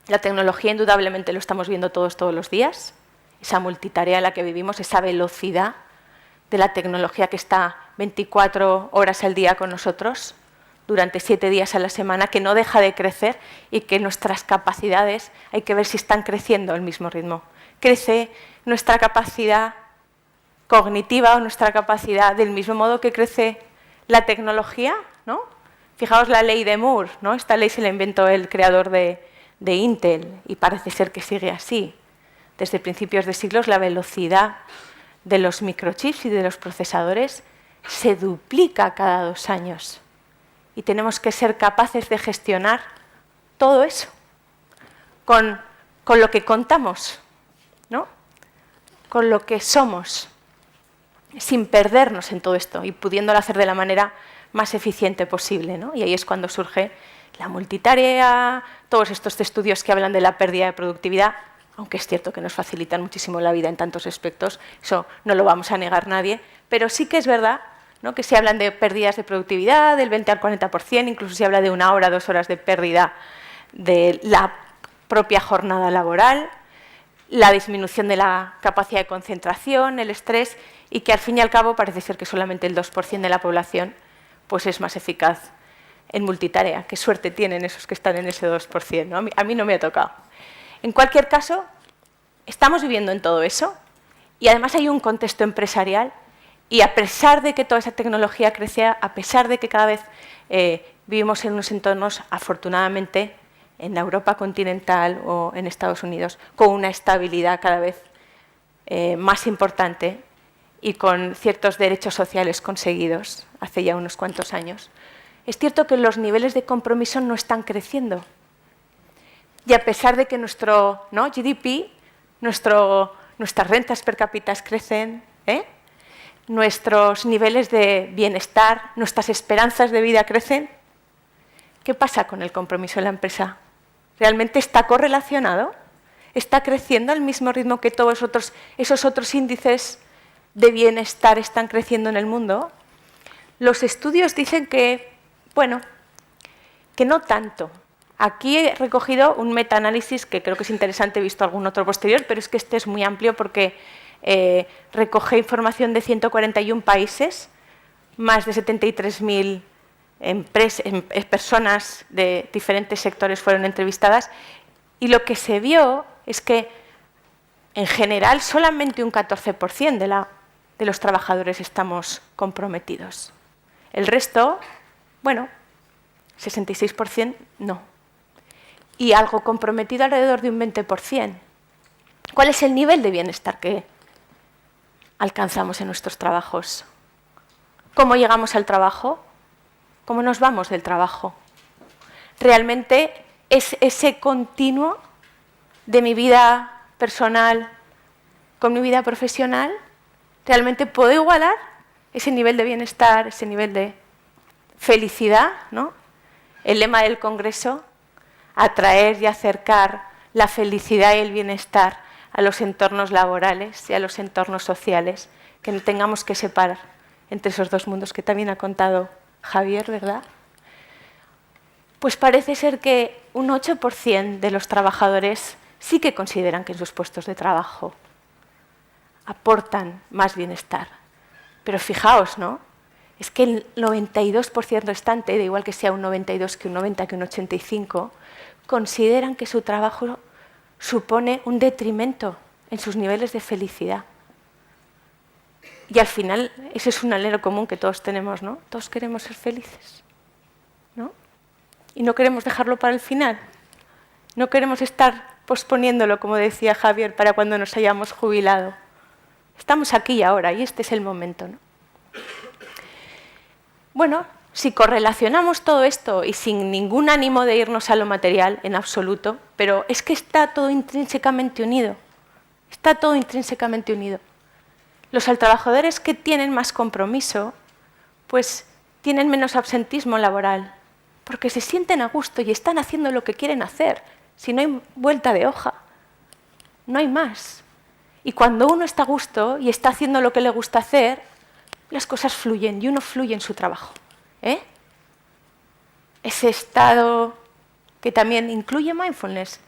La tecnología, indudablemente, lo estamos viendo todos los días, esa multitarea en la que vivimos, esa velocidad de la tecnología que está 24 horas al día con nosotros, durante 7 días a la semana, que no deja de crecer, y que nuestras capacidades hay que ver si están creciendo al mismo ritmo. Crece nuestra capacidad cognitiva o nuestra capacidad del mismo modo que crece la tecnología, ¿no? Fijaos la ley de Moore, ¿no? Esta ley se la inventó el creador de Intel, y parece ser que sigue así. Desde principios de siglos la velocidad de los microchips y de los procesadores se duplica cada 2 años. Y tenemos que ser capaces de gestionar todo eso con lo que contamos, ¿no?, con lo que somos, sin perdernos en todo esto y pudiéndolo hacer de la manera más eficiente posible, ¿no? Y ahí es cuando surge la multitarea, todos estos estudios que hablan de la pérdida de productividad, aunque es cierto que nos facilitan muchísimo la vida en tantos aspectos, eso no lo vamos a negar nadie, pero sí que es verdad, ¿no?, que se hablan de pérdidas de productividad del 20 al 40%, incluso se habla de 1 hora, 2 horas de pérdida de la propia jornada laboral, la disminución de la capacidad de concentración, el estrés, y que al fin y al cabo parece ser que solamente el 2% de la población pues es más eficaz en multitarea. Qué suerte tienen esos que están en ese 2%, ¿no? A mí no me ha tocado. En cualquier caso, estamos viviendo en todo eso, y además hay un contexto empresarial, y a pesar de que toda esa tecnología crece, a pesar de que cada vez vivimos en unos entornos, afortunadamente, en la Europa continental o en Estados Unidos, con una estabilidad cada vez más importante y con ciertos derechos sociales conseguidos hace ya unos cuantos años, es cierto que los niveles de compromiso no están creciendo. Y a pesar de que nuestro GDP, nuestras rentas per cápita crecen, nuestros niveles de bienestar, nuestras esperanzas de vida crecen, ¿qué pasa con el compromiso de la empresa? ¿Realmente está correlacionado? ¿Está creciendo al mismo ritmo que todos esos otros índices de bienestar están creciendo en el mundo? Los estudios dicen que, bueno, que no tanto. Aquí he recogido un metaanálisis que creo que es interesante, he visto algún otro posterior, pero es que este es muy amplio porque recoge información de 141 países, más de 73.000 personas de diferentes sectores fueron entrevistadas, y lo que se vio es que, en general, solamente un 14% de los trabajadores estamos comprometidos. El resto, bueno, 66% no. Y algo comprometido alrededor de un 20%. ¿Cuál es el nivel de bienestar que alcanzamos en nuestros trabajos? ¿Cómo llegamos al trabajo? ¿Cómo nos vamos del trabajo? ¿Realmente es ese continuo de mi vida personal con mi vida profesional? ¿Realmente puedo igualar ese nivel de bienestar, ese nivel de felicidad, ¿no? El lema del Congreso, atraer y acercar la felicidad y el bienestar a los entornos laborales y a los entornos sociales, que no tengamos que separar entre esos dos mundos que también ha contado Javier, ¿verdad? Pues parece ser que un 8% de los trabajadores sí que consideran que en sus puestos de trabajo aportan más bienestar. Pero fijaos, ¿no? Es que el 92% restante, da igual que sea un 92, que un 90, que un 85, consideran que su trabajo supone un detrimento en sus niveles de felicidad. Y al final, ese es un anhelo común que todos tenemos, ¿no? Todos queremos ser felices, ¿no? Y no queremos dejarlo para el final. No queremos estar posponiéndolo, como decía Javier, para cuando nos hayamos jubilado. Estamos aquí y ahora, y este es el momento, ¿no? Bueno, si correlacionamos todo esto y sin ningún ánimo de irnos a lo material en absoluto, pero es que está todo intrínsecamente unido. Está todo intrínsecamente unido. Los trabajadores que tienen más compromiso, pues tienen menos absentismo laboral, porque se sienten a gusto y están haciendo lo que quieren hacer. Si no hay vuelta de hoja, no hay más. Y cuando uno está a gusto y está haciendo lo que le gusta hacer, las cosas fluyen y uno fluye en su trabajo. Ese estado que también incluye mindfulness,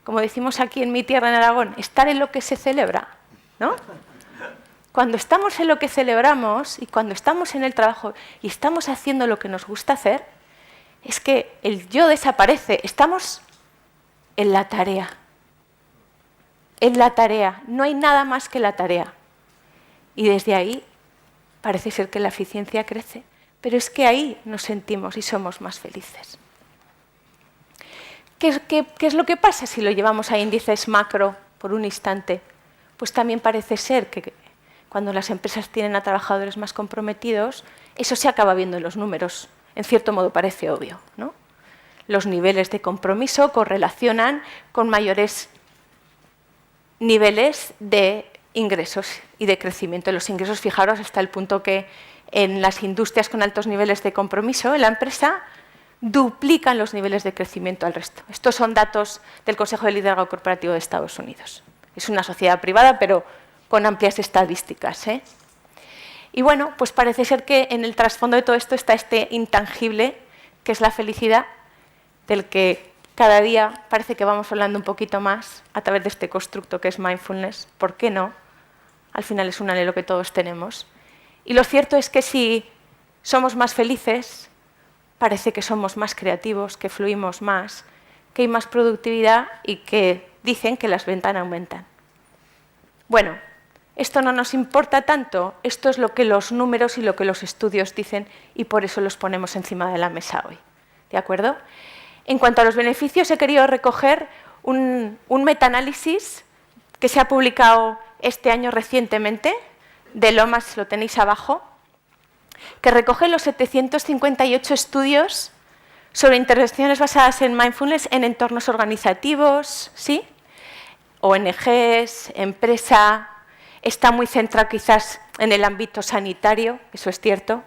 como decimos aquí en mi tierra en Aragón, estar en lo que se celebra, ¿no? Cuando estamos en lo que celebramos y cuando estamos en el trabajo y estamos haciendo lo que nos gusta hacer, es que el yo desaparece, estamos en la tarea. En la tarea, no hay nada más que la tarea. Y desde ahí parece ser que la eficiencia crece, pero es que ahí nos sentimos y somos más felices. ¿Qué es lo que pasa si lo llevamos a índices macro por un instante? Pues también parece ser que cuando las empresas tienen a trabajadores más comprometidos, eso se acaba viendo en los números. En cierto modo parece obvio, ¿no? Los niveles de compromiso correlacionan con mayores niveles de ingresos y de crecimiento. Los ingresos, fijaros, hasta el punto que en las industrias con altos niveles de compromiso, en la empresa, duplican los niveles de crecimiento al resto. Estos son datos del Consejo de Liderazgo Corporativo de Estados Unidos. Es una sociedad privada, pero con amplias estadísticas, Y bueno, pues parece ser que en el trasfondo de todo esto está este intangible, que es la felicidad, del que cada día parece que vamos hablando un poquito más a través de este constructo que es mindfulness. ¿Por qué no? Al final es un anhelo que todos tenemos. Y lo cierto es que si somos más felices, parece que somos más creativos, que fluimos más, que hay más productividad y que dicen que las ventas aumentan. Bueno, esto no nos importa tanto, esto es lo que los números y lo que los estudios dicen y por eso los ponemos encima de la mesa hoy. ¿De acuerdo? En cuanto a los beneficios, he querido recoger un metaanálisis que se ha publicado este año recientemente, de Lomas, lo tenéis abajo, que recoge los 758 estudios sobre intervenciones basadas en mindfulness en entornos organizativos, ¿sí? ONGs, empresa, está muy centrado quizás en el ámbito sanitario, eso es cierto.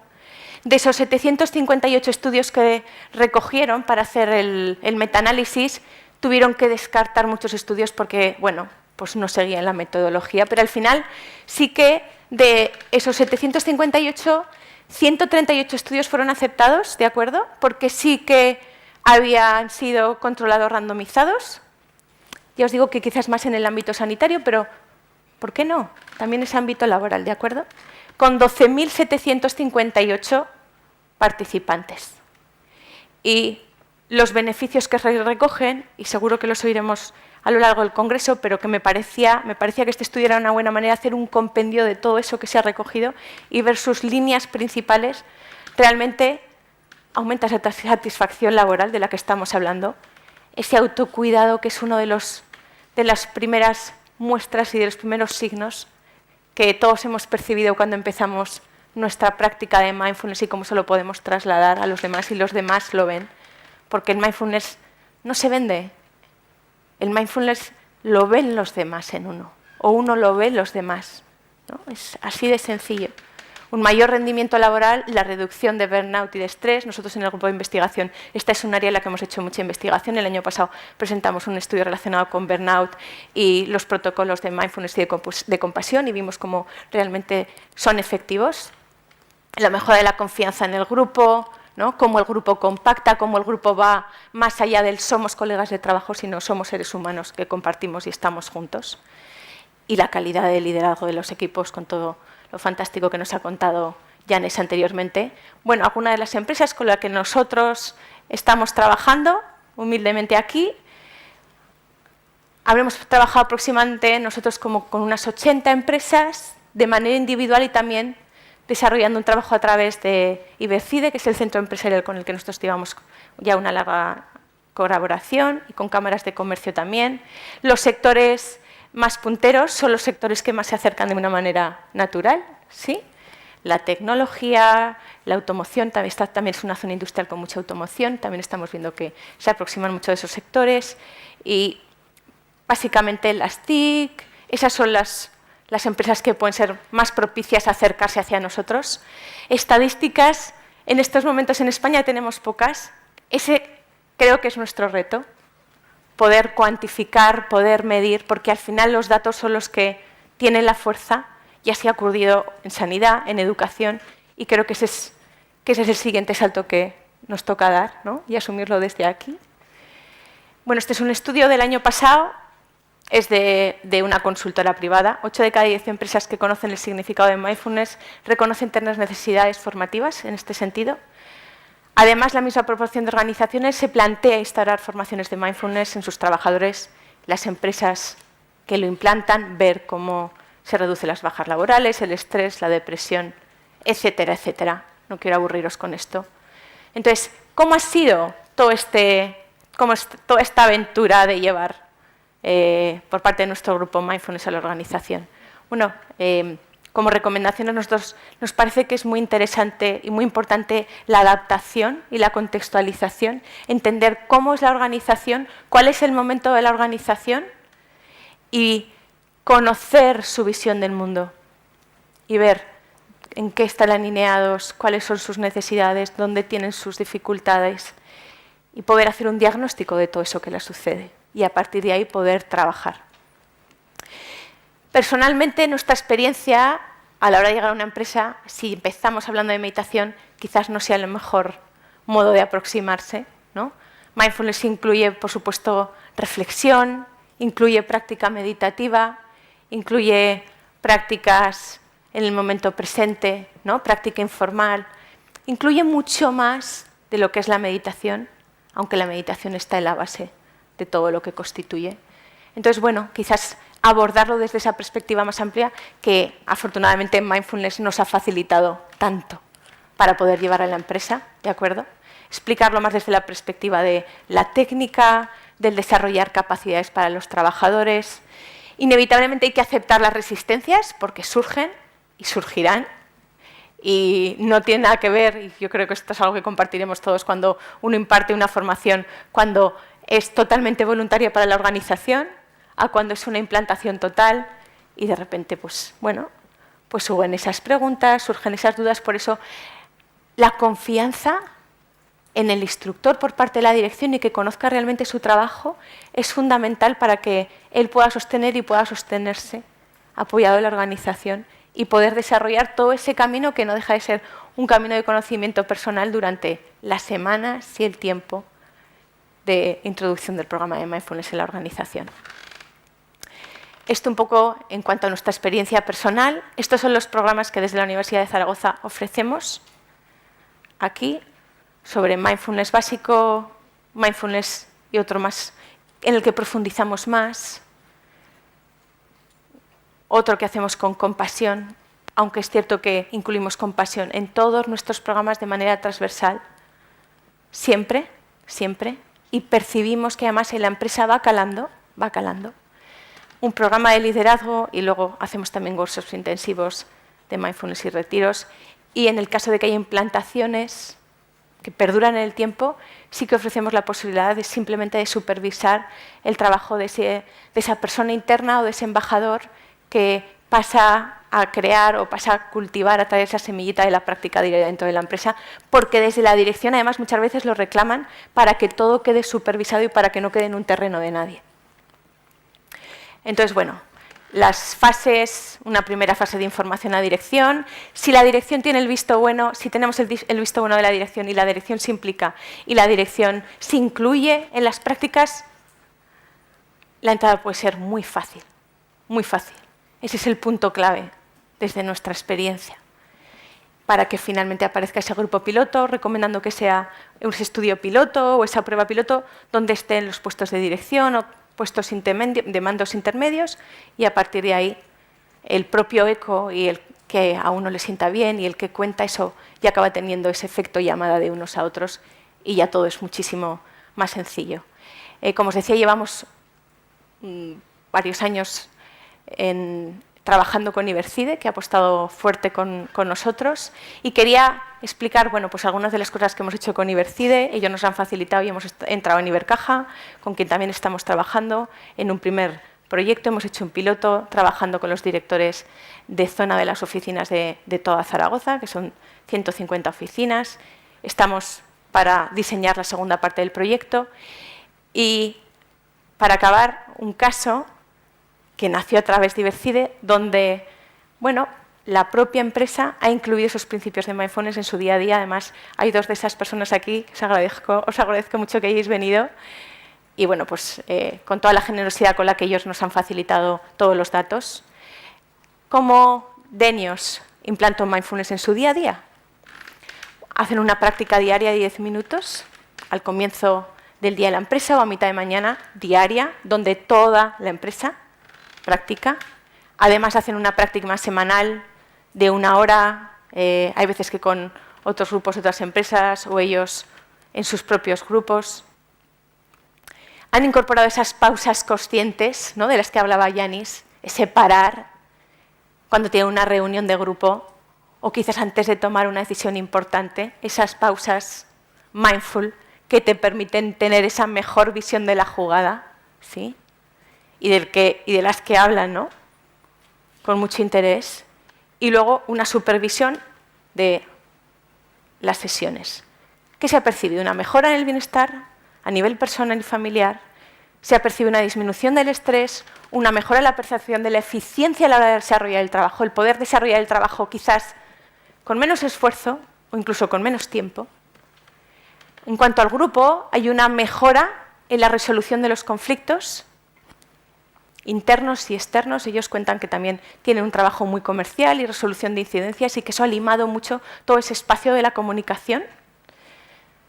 De esos 758 estudios que recogieron para hacer el metaanálisis, tuvieron que descartar muchos estudios porque, bueno, pues no seguían la metodología, pero al final sí que de esos 758, 138 estudios fueron aceptados, ¿de acuerdo? Porque sí que habían sido controlados randomizados. Ya os digo que quizás más en el ámbito sanitario, pero ¿por qué no? También es ámbito laboral, ¿de acuerdo? Con 12.758 participantes. Y los beneficios que recogen, y seguro que los oiremos a lo largo del Congreso, pero que me parecía que este estudio era una buena manera de hacer un compendio de todo eso que se ha recogido y ver sus líneas principales. Realmente aumenta esa satisfacción laboral de la que estamos hablando, ese autocuidado que es uno de las primeras muestras y de los primeros signos que todos hemos percibido cuando empezamos nuestra práctica de mindfulness y cómo se lo podemos trasladar a los demás y los demás lo ven. Porque el mindfulness no se vende, el mindfulness lo ven los demás en uno, o uno lo ve en los demás, ¿no? Es así de sencillo. un mayor rendimiento laboral, la reducción de burnout y de estrés. Nosotros en el grupo de investigación, esta es un área en la que hemos hecho mucha investigación. El año pasado presentamos un estudio relacionado con burnout y los protocolos de mindfulness y de compasión y vimos cómo realmente son efectivos. La mejora de la confianza en el grupo, ¿no? Cómo el grupo compacta, cómo el grupo va más allá del somos colegas de trabajo, sino somos seres humanos que compartimos y estamos juntos. Y la calidad de liderazgo de los equipos con todo lo fantástico que nos ha contado Yanes anteriormente. Bueno, algunas de las empresas con las que nosotros estamos trabajando, humildemente aquí, habremos trabajado aproximadamente nosotros como con unas 80 empresas de manera individual y también desarrollando un trabajo a través de IBECIDE, que es el centro empresarial con el que nosotros llevamos ya una larga colaboración, y con cámaras de comercio también. Los sectores más punteros son los sectores que más se acercan de una manera natural, ¿sí? La tecnología, la automoción, también es una zona industrial con mucha automoción, también estamos viendo que se aproximan mucho de esos sectores, y básicamente las TIC, esas son las empresas que pueden ser más propicias a acercarse hacia nosotros. Estadísticas, en estos momentos en España tenemos pocas. Ese creo que es nuestro reto, poder cuantificar, poder medir, porque al final los datos son los que tienen la fuerza, y así ha ocurrido en sanidad, en educación, y creo que ese es el siguiente salto que nos toca dar, ¿no? Y asumirlo desde aquí. Bueno, este es un estudio del año pasado. Es de una consultora privada. 8 de cada 10 empresas que conocen el significado de mindfulness reconocen tener necesidades formativas en este sentido. Además, la misma proporción de organizaciones se plantea instaurar formaciones de mindfulness en sus trabajadores, las empresas que lo implantan, ver cómo se reducen las bajas laborales, el estrés, la depresión, etcétera, etcétera. No quiero aburriros con esto. Entonces, ¿cómo ha sido toda esta aventura de llevar por parte de nuestro grupo Mindfulness a la organización? Bueno, como recomendaciones nos parece que es muy interesante y muy importante la adaptación y la contextualización, entender cómo es la organización, cuál es el momento de la organización y conocer su visión del mundo y ver en qué están alineados, cuáles son sus necesidades, dónde tienen sus dificultades y poder hacer un diagnóstico de todo eso que les sucede y a partir de ahí poder trabajar. Personalmente, nuestra experiencia a la hora de llegar a una empresa, si empezamos hablando de meditación, quizás no sea el mejor modo de aproximarse, ¿no? Mindfulness incluye, por supuesto, reflexión, incluye práctica meditativa, incluye prácticas en el momento presente, ¿no? Práctica informal, incluye mucho más de lo que es la meditación, aunque la meditación está en la base de todo lo que constituye. Entonces, bueno, quizás abordarlo desde esa perspectiva más amplia que afortunadamente Mindfulness nos ha facilitado tanto para poder llevar a la empresa, ¿de acuerdo? Explicarlo más desde la perspectiva de la técnica, del desarrollar capacidades para los trabajadores. Inevitablemente hay que aceptar las resistencias porque surgen y surgirán y no tiene nada que ver, y yo creo que esto es algo que compartiremos todos cuando uno imparte una formación, cuando es totalmente voluntaria para la organización, a cuando es una implantación total y de repente, pues bueno, pues surgen esas preguntas, surgen esas dudas. Por eso la confianza en el instructor por parte de la dirección y que conozca realmente su trabajo es fundamental para que él pueda sostener y pueda sostenerse apoyado en la organización y poder desarrollar todo ese camino que no deja de ser un camino de conocimiento personal durante las semanas y el tiempo de introducción del programa de Mindfulness en la organización. Esto un poco en cuanto a nuestra experiencia personal. Estos son los programas que desde la Universidad de Zaragoza ofrecemos aquí sobre Mindfulness básico, Mindfulness y otro más en el que profundizamos más. Otro que hacemos con compasión, aunque es cierto que incluimos compasión en todos nuestros programas de manera transversal, siempre, siempre, y percibimos que además en la empresa va calando. Un programa de liderazgo y luego hacemos también workshops intensivos de mindfulness y retiros. Y en el caso de que haya implantaciones que perduran en el tiempo, sí que ofrecemos la posibilidad de simplemente de supervisar el trabajo de esa persona interna o de ese embajador que pasa a crear o pasa a cultivar, a traer esa semillita de la práctica diaria dentro de la empresa, porque desde la dirección además muchas veces lo reclaman para que todo quede supervisado y para que no quede en un terreno de nadie. Entonces, bueno, las fases, una primera fase de información a dirección. Si la dirección tiene el visto bueno, si tenemos el visto bueno de la dirección y la dirección se implica y la dirección se incluye en las prácticas, la entrada puede ser muy fácil, muy fácil. Ese es el punto clave desde nuestra experiencia, para que finalmente aparezca ese grupo piloto, recomendando que sea ese estudio piloto o esa prueba piloto donde estén los puestos de dirección o puestos de mandos intermedios, y a partir de ahí el propio eco y el que a uno le sienta bien y el que cuenta, eso ya acaba teniendo ese efecto llamada de unos a otros y ya todo es muchísimo más sencillo. Como os decía, llevamos varios años trabajando con Ibercide, que ha apostado fuerte con nosotros, y quería explicar pues algunas de las cosas que hemos hecho con Ibercide. Ellos nos han facilitado y hemos entrado en Ibercaja, con quien también estamos trabajando en un primer proyecto. Hemos hecho un piloto trabajando con los directores de zona de las oficinas de toda Zaragoza, que son 150 oficinas. Estamos para diseñar la segunda parte del proyecto. Y para acabar, un caso que nació a través de Ibercide, donde la propia empresa ha incluido esos principios de mindfulness en su día a día. Además, hay dos de esas personas aquí, os agradezco mucho que hayáis venido. Y con toda la generosidad con la que ellos nos han facilitado todos los datos. ¿Cómo Denios implantó mindfulness en su día a día? Hacen una práctica diaria de 10 minutos al comienzo del día de la empresa o a mitad de mañana diaria, donde toda la empresa practica. Además, hacen una práctica más semanal de 1 hora, hay veces que con otros grupos de otras empresas o ellos en sus propios grupos. Han incorporado esas pausas conscientes, de las que hablaba Yanis, ese parar cuando tienen una reunión de grupo o quizás antes de tomar una decisión importante, esas pausas mindful que te permiten tener esa mejor visión de la jugada, ¿sí? y de las que hablan, con mucho interés. Y luego una supervisión de las sesiones. ¿Qué se ha percibido? Una mejora en el bienestar a nivel personal y familiar. Se ha percibido una disminución del estrés, una mejora en la percepción de la eficiencia a la hora de desarrollar el trabajo, el poder desarrollar el trabajo quizás con menos esfuerzo o incluso con menos tiempo. En cuanto al grupo, hay una mejora en la resolución de los conflictos internos y externos. Ellos cuentan que también tienen un trabajo muy comercial y resolución de incidencias y que eso ha limado mucho todo ese espacio de la comunicación,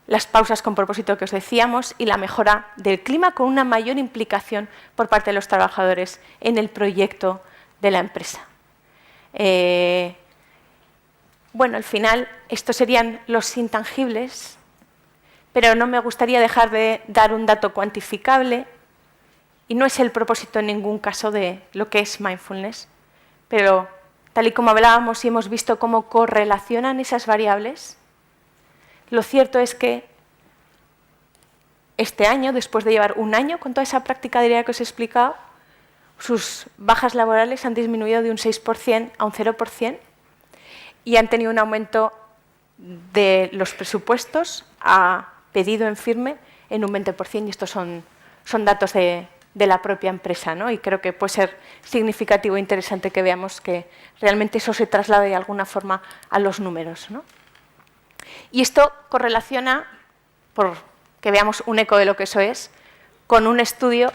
las pausas con propósito que os decíamos y la mejora del clima con una mayor implicación por parte de los trabajadores en el proyecto de la empresa. Al final, estos serían los intangibles, pero no me gustaría dejar de dar un dato cuantificable. Y no es el propósito en ningún caso de lo que es mindfulness, pero tal y como hablábamos y hemos visto cómo correlacionan esas variables, lo cierto es que este año, después de llevar un año con toda esa práctica diaria que os he explicado, sus bajas laborales han disminuido de un 6% a un 0% y han tenido un aumento de los presupuestos a pedido en firme en un 20%, y estos son datos de la propia empresa, y creo que puede ser significativo e interesante que veamos que realmente eso se traslade de alguna forma a los números. Y esto correlaciona, por que veamos un eco de lo que eso es, con un estudio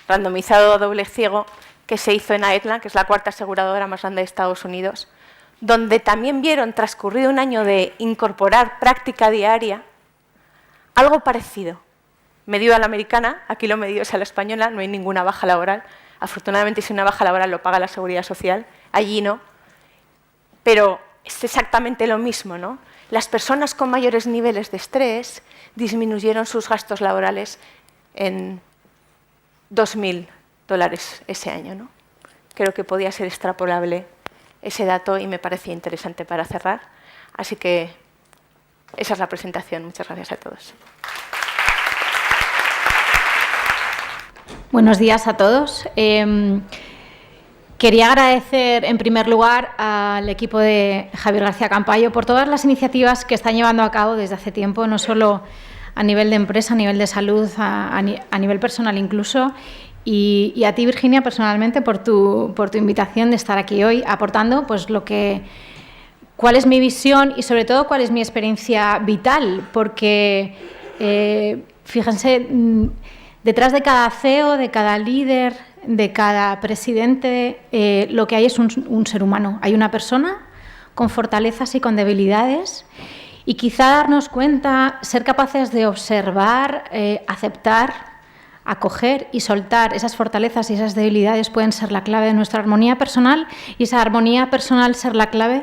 randomizado a doble ciego que se hizo en Aetna, que es la cuarta aseguradora más grande de Estados Unidos, donde también vieron, transcurrido un año de incorporar práctica diaria, algo parecido. Medido a la americana, aquí lo medido es a la española, no hay ninguna baja laboral. Afortunadamente, si una baja laboral lo paga la Seguridad Social, allí no. Pero es exactamente lo mismo, Las personas con mayores niveles de estrés disminuyeron sus gastos laborales en $2.000 ese año, Creo que podía ser extrapolable ese dato y me parecía interesante para cerrar. Así que esa es la presentación. Muchas gracias a todos. Buenos días a todos. Quería agradecer en primer lugar al equipo de Javier García Campayo por todas las iniciativas que están llevando a cabo desde hace tiempo, no solo a nivel de empresa, a nivel de salud, a nivel personal incluso, y a ti, Virginia, personalmente por tu invitación de estar aquí hoy aportando pues cuál es mi visión y sobre todo cuál es mi experiencia vital, porque fíjense, detrás de cada CEO, de cada líder, de cada presidente, lo que hay es un ser humano. Hay una persona con fortalezas y con debilidades, y quizá darnos cuenta, ser capaces de observar, aceptar, acoger y soltar esas fortalezas y esas debilidades pueden ser la clave de nuestra armonía personal, y esa armonía personal ser la clave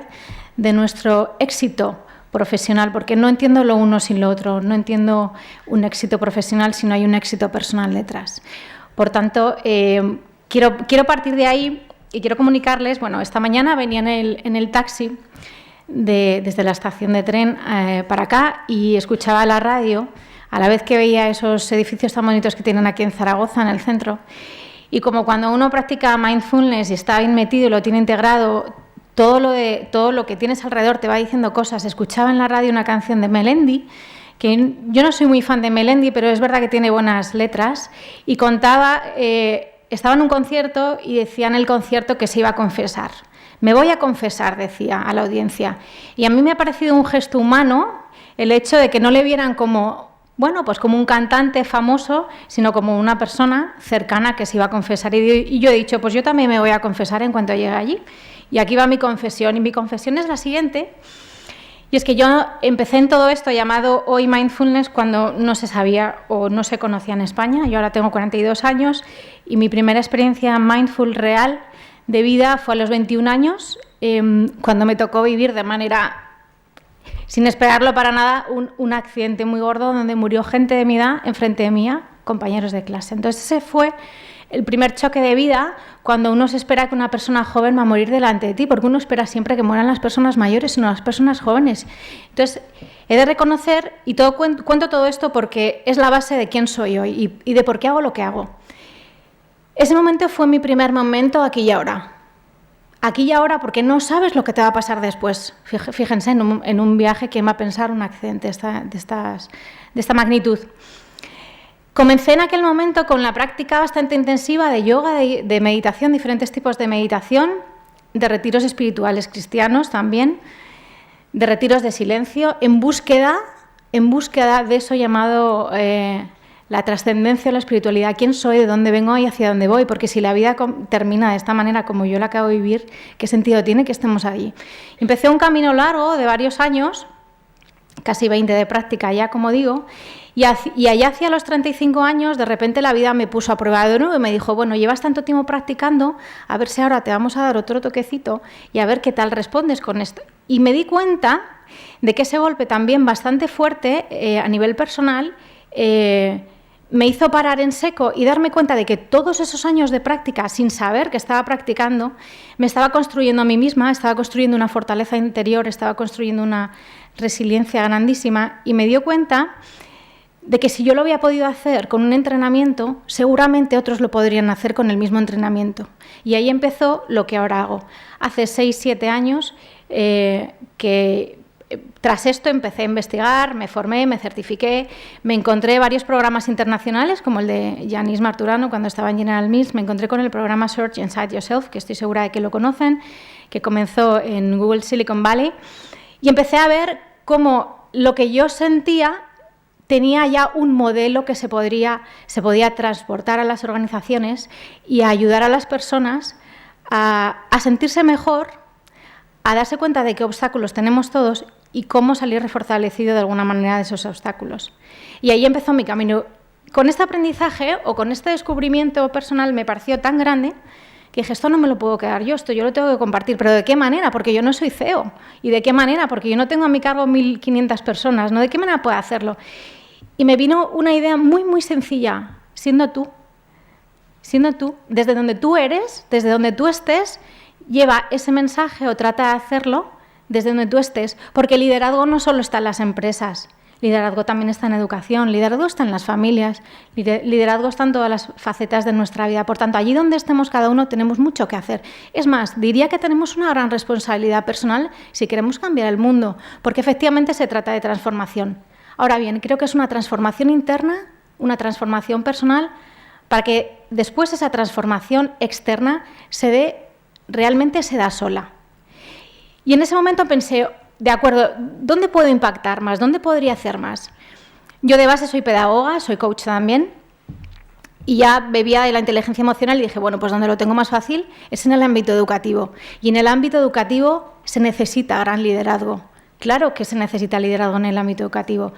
de nuestro éxito profesional, porque no entiendo lo uno sin lo otro, no entiendo un éxito profesional si no hay un éxito personal detrás. Por tanto, quiero partir de ahí y quiero comunicarles, bueno, esta mañana venía en el taxi desde la estación de tren para acá y escuchaba la radio a la vez que veía esos edificios tan bonitos que tienen aquí en Zaragoza, en el centro. Y como cuando uno practica mindfulness y está bien metido y lo tiene integrado, todo lo que tienes alrededor te va diciendo cosas. Escuchaba en la radio una canción de Melendi, que yo no soy muy fan de Melendi, pero es verdad que tiene buenas letras, y contaba, estaba en un concierto y decía en el concierto que se iba a confesar. Me voy a confesar, decía a la audiencia. Y a mí me ha parecido un gesto humano el hecho de que no le vieran como, bueno, pues como un cantante famoso, sino como una persona cercana que se iba a confesar. Y yo he dicho, pues yo también me voy a confesar en cuanto llegue allí. Y aquí va mi confesión. Y mi confesión es la siguiente. Y es que yo empecé en todo esto llamado hoy mindfulness cuando no se sabía o no se conocía en España. Yo ahora tengo 42 años y mi primera experiencia mindful real de vida fue a los 21 años, cuando me tocó vivir de manera, sin esperarlo para nada, un accidente muy gordo donde murió gente de mi edad enfrente de mí, compañeros de clase. Entonces ese fue el primer choque de vida, cuando uno se espera que una persona joven va a morir delante de ti, porque uno espera siempre que mueran las personas mayores y no las personas jóvenes. Entonces, he de reconocer, y cuento todo esto porque es la base de quién soy hoy y de por qué hago lo que hago. Ese momento fue mi primer momento aquí y ahora. Aquí y ahora, porque no sabes lo que te va a pasar después. Fíjense, en un viaje, ¿quién va a pensar un accidente de esta magnitud? Comencé en aquel momento con la práctica bastante intensiva de yoga, de meditación, diferentes tipos de meditación, de retiros espirituales cristianos también, de retiros de silencio, en búsqueda de eso llamado la trascendencia o la espiritualidad. ¿Quién soy? ¿De dónde vengo y hacia dónde voy? Porque si la vida termina de esta manera como yo la acabo de vivir, ¿qué sentido tiene que estemos allí? Empecé un camino largo de varios años, casi 20 de práctica ya, como digo, y allá hacia los 35 años, de repente la vida me puso a prueba de nuevo y me dijo, bueno, llevas tanto tiempo practicando, a ver si ahora te vamos a dar otro toquecito y a ver qué tal respondes con esto. Y me di cuenta de que ese golpe también bastante fuerte a nivel personal me hizo parar en seco y darme cuenta de que todos esos años de práctica, sin saber que estaba practicando, me estaba construyendo a mí misma, estaba construyendo una fortaleza interior, estaba construyendo una resiliencia grandísima, y me dio cuenta de que si yo lo había podido hacer con un entrenamiento, seguramente otros lo podrían hacer con el mismo entrenamiento. Y ahí empezó lo que ahora hago. Hace 6-7 años que tras esto empecé a investigar, me formé, me certifiqué, me encontré varios programas internacionales, como el de Yanis Marturano cuando estaba en General Mills, me encontré con el programa Search Inside Yourself, que estoy segura de que lo conocen, que comenzó en Google Silicon Valley, y empecé a ver cómo lo que yo sentía tenía ya un modelo que se podía transportar a las organizaciones y a ayudar a las personas a sentirse mejor, a darse cuenta de qué obstáculos tenemos todos y cómo salir refortalecido de alguna manera de esos obstáculos. Y ahí empezó mi camino. Con este aprendizaje o con este descubrimiento personal me pareció tan grande que dije, esto no me lo puedo quedar yo, esto yo lo tengo que compartir. ¿Pero de qué manera? Porque yo no soy CEO. ¿Y de qué manera? Porque yo no tengo a mi cargo 1.500 personas, ¿no? ¿De qué manera puedo hacerlo? Y me vino una idea muy, muy sencilla, siendo tú, desde donde tú eres, desde donde tú estés, lleva ese mensaje o trata de hacerlo desde donde tú estés, porque el liderazgo no solo está en las empresas, liderazgo también está en educación, liderazgo está en las familias, liderazgo está en todas las facetas de nuestra vida. Por tanto, allí donde estemos cada uno tenemos mucho que hacer. Es más, diría que tenemos una gran responsabilidad personal si queremos cambiar el mundo, porque efectivamente se trata de transformación. Ahora bien, creo que es una transformación interna, una transformación personal, para que después esa transformación externa realmente se da sola. Y en ese momento pensé, de acuerdo, ¿dónde puedo impactar más? ¿Dónde podría hacer más? Yo de base soy pedagoga, soy coach también, y ya bebía de la inteligencia emocional y dije, bueno, pues donde lo tengo más fácil es en el ámbito educativo. Y en el ámbito educativo se necesita gran liderazgo. Claro que se necesita liderazgo en el ámbito educativo.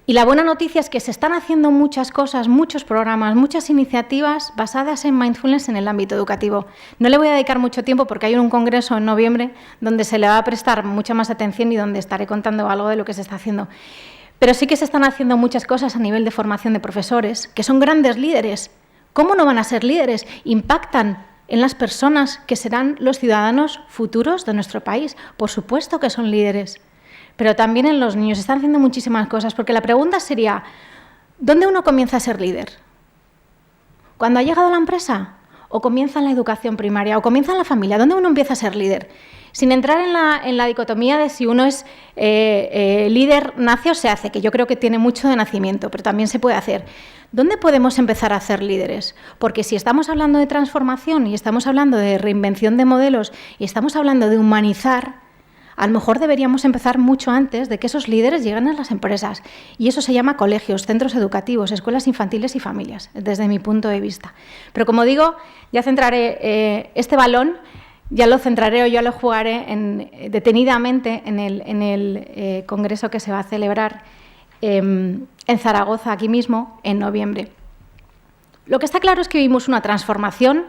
Y la buena noticia es que se están haciendo muchas cosas, muchos programas, muchas iniciativas basadas en mindfulness en el ámbito educativo. No le voy a dedicar mucho tiempo porque hay un congreso en noviembre donde se le va a prestar mucha más atención y donde estaré contando algo de lo que se está haciendo. Pero sí que se están haciendo muchas cosas a nivel de formación de profesores, que son grandes líderes. ¿Cómo no van a ser líderes? Impactan en las personas que serán los ciudadanos futuros de nuestro país. Por supuesto que son líderes. Pero también en los niños. Se están haciendo muchísimas cosas, porque la pregunta sería, ¿dónde uno comienza a ser líder? ¿Cuando ha llegado a la empresa? ¿O comienza en la educación primaria? ¿O comienza en la familia? ¿Dónde uno empieza a ser líder? Sin entrar en la dicotomía de si uno es líder, nace o se hace, que yo creo que tiene mucho de nacimiento, pero también se puede hacer. ¿Dónde podemos empezar a ser líderes? Porque si estamos hablando de transformación y estamos hablando de reinvención de modelos y estamos hablando de humanizar, a lo mejor deberíamos empezar mucho antes de que esos líderes lleguen a las empresas. Y eso se llama colegios, centros educativos, escuelas infantiles y familias, desde mi punto de vista. Pero como digo, ya centraré este balón, ya lo centraré o ya lo jugaré detenidamente en el congreso que se va a celebrar en Zaragoza, aquí mismo, en noviembre. Lo que está claro es que vivimos una transformación.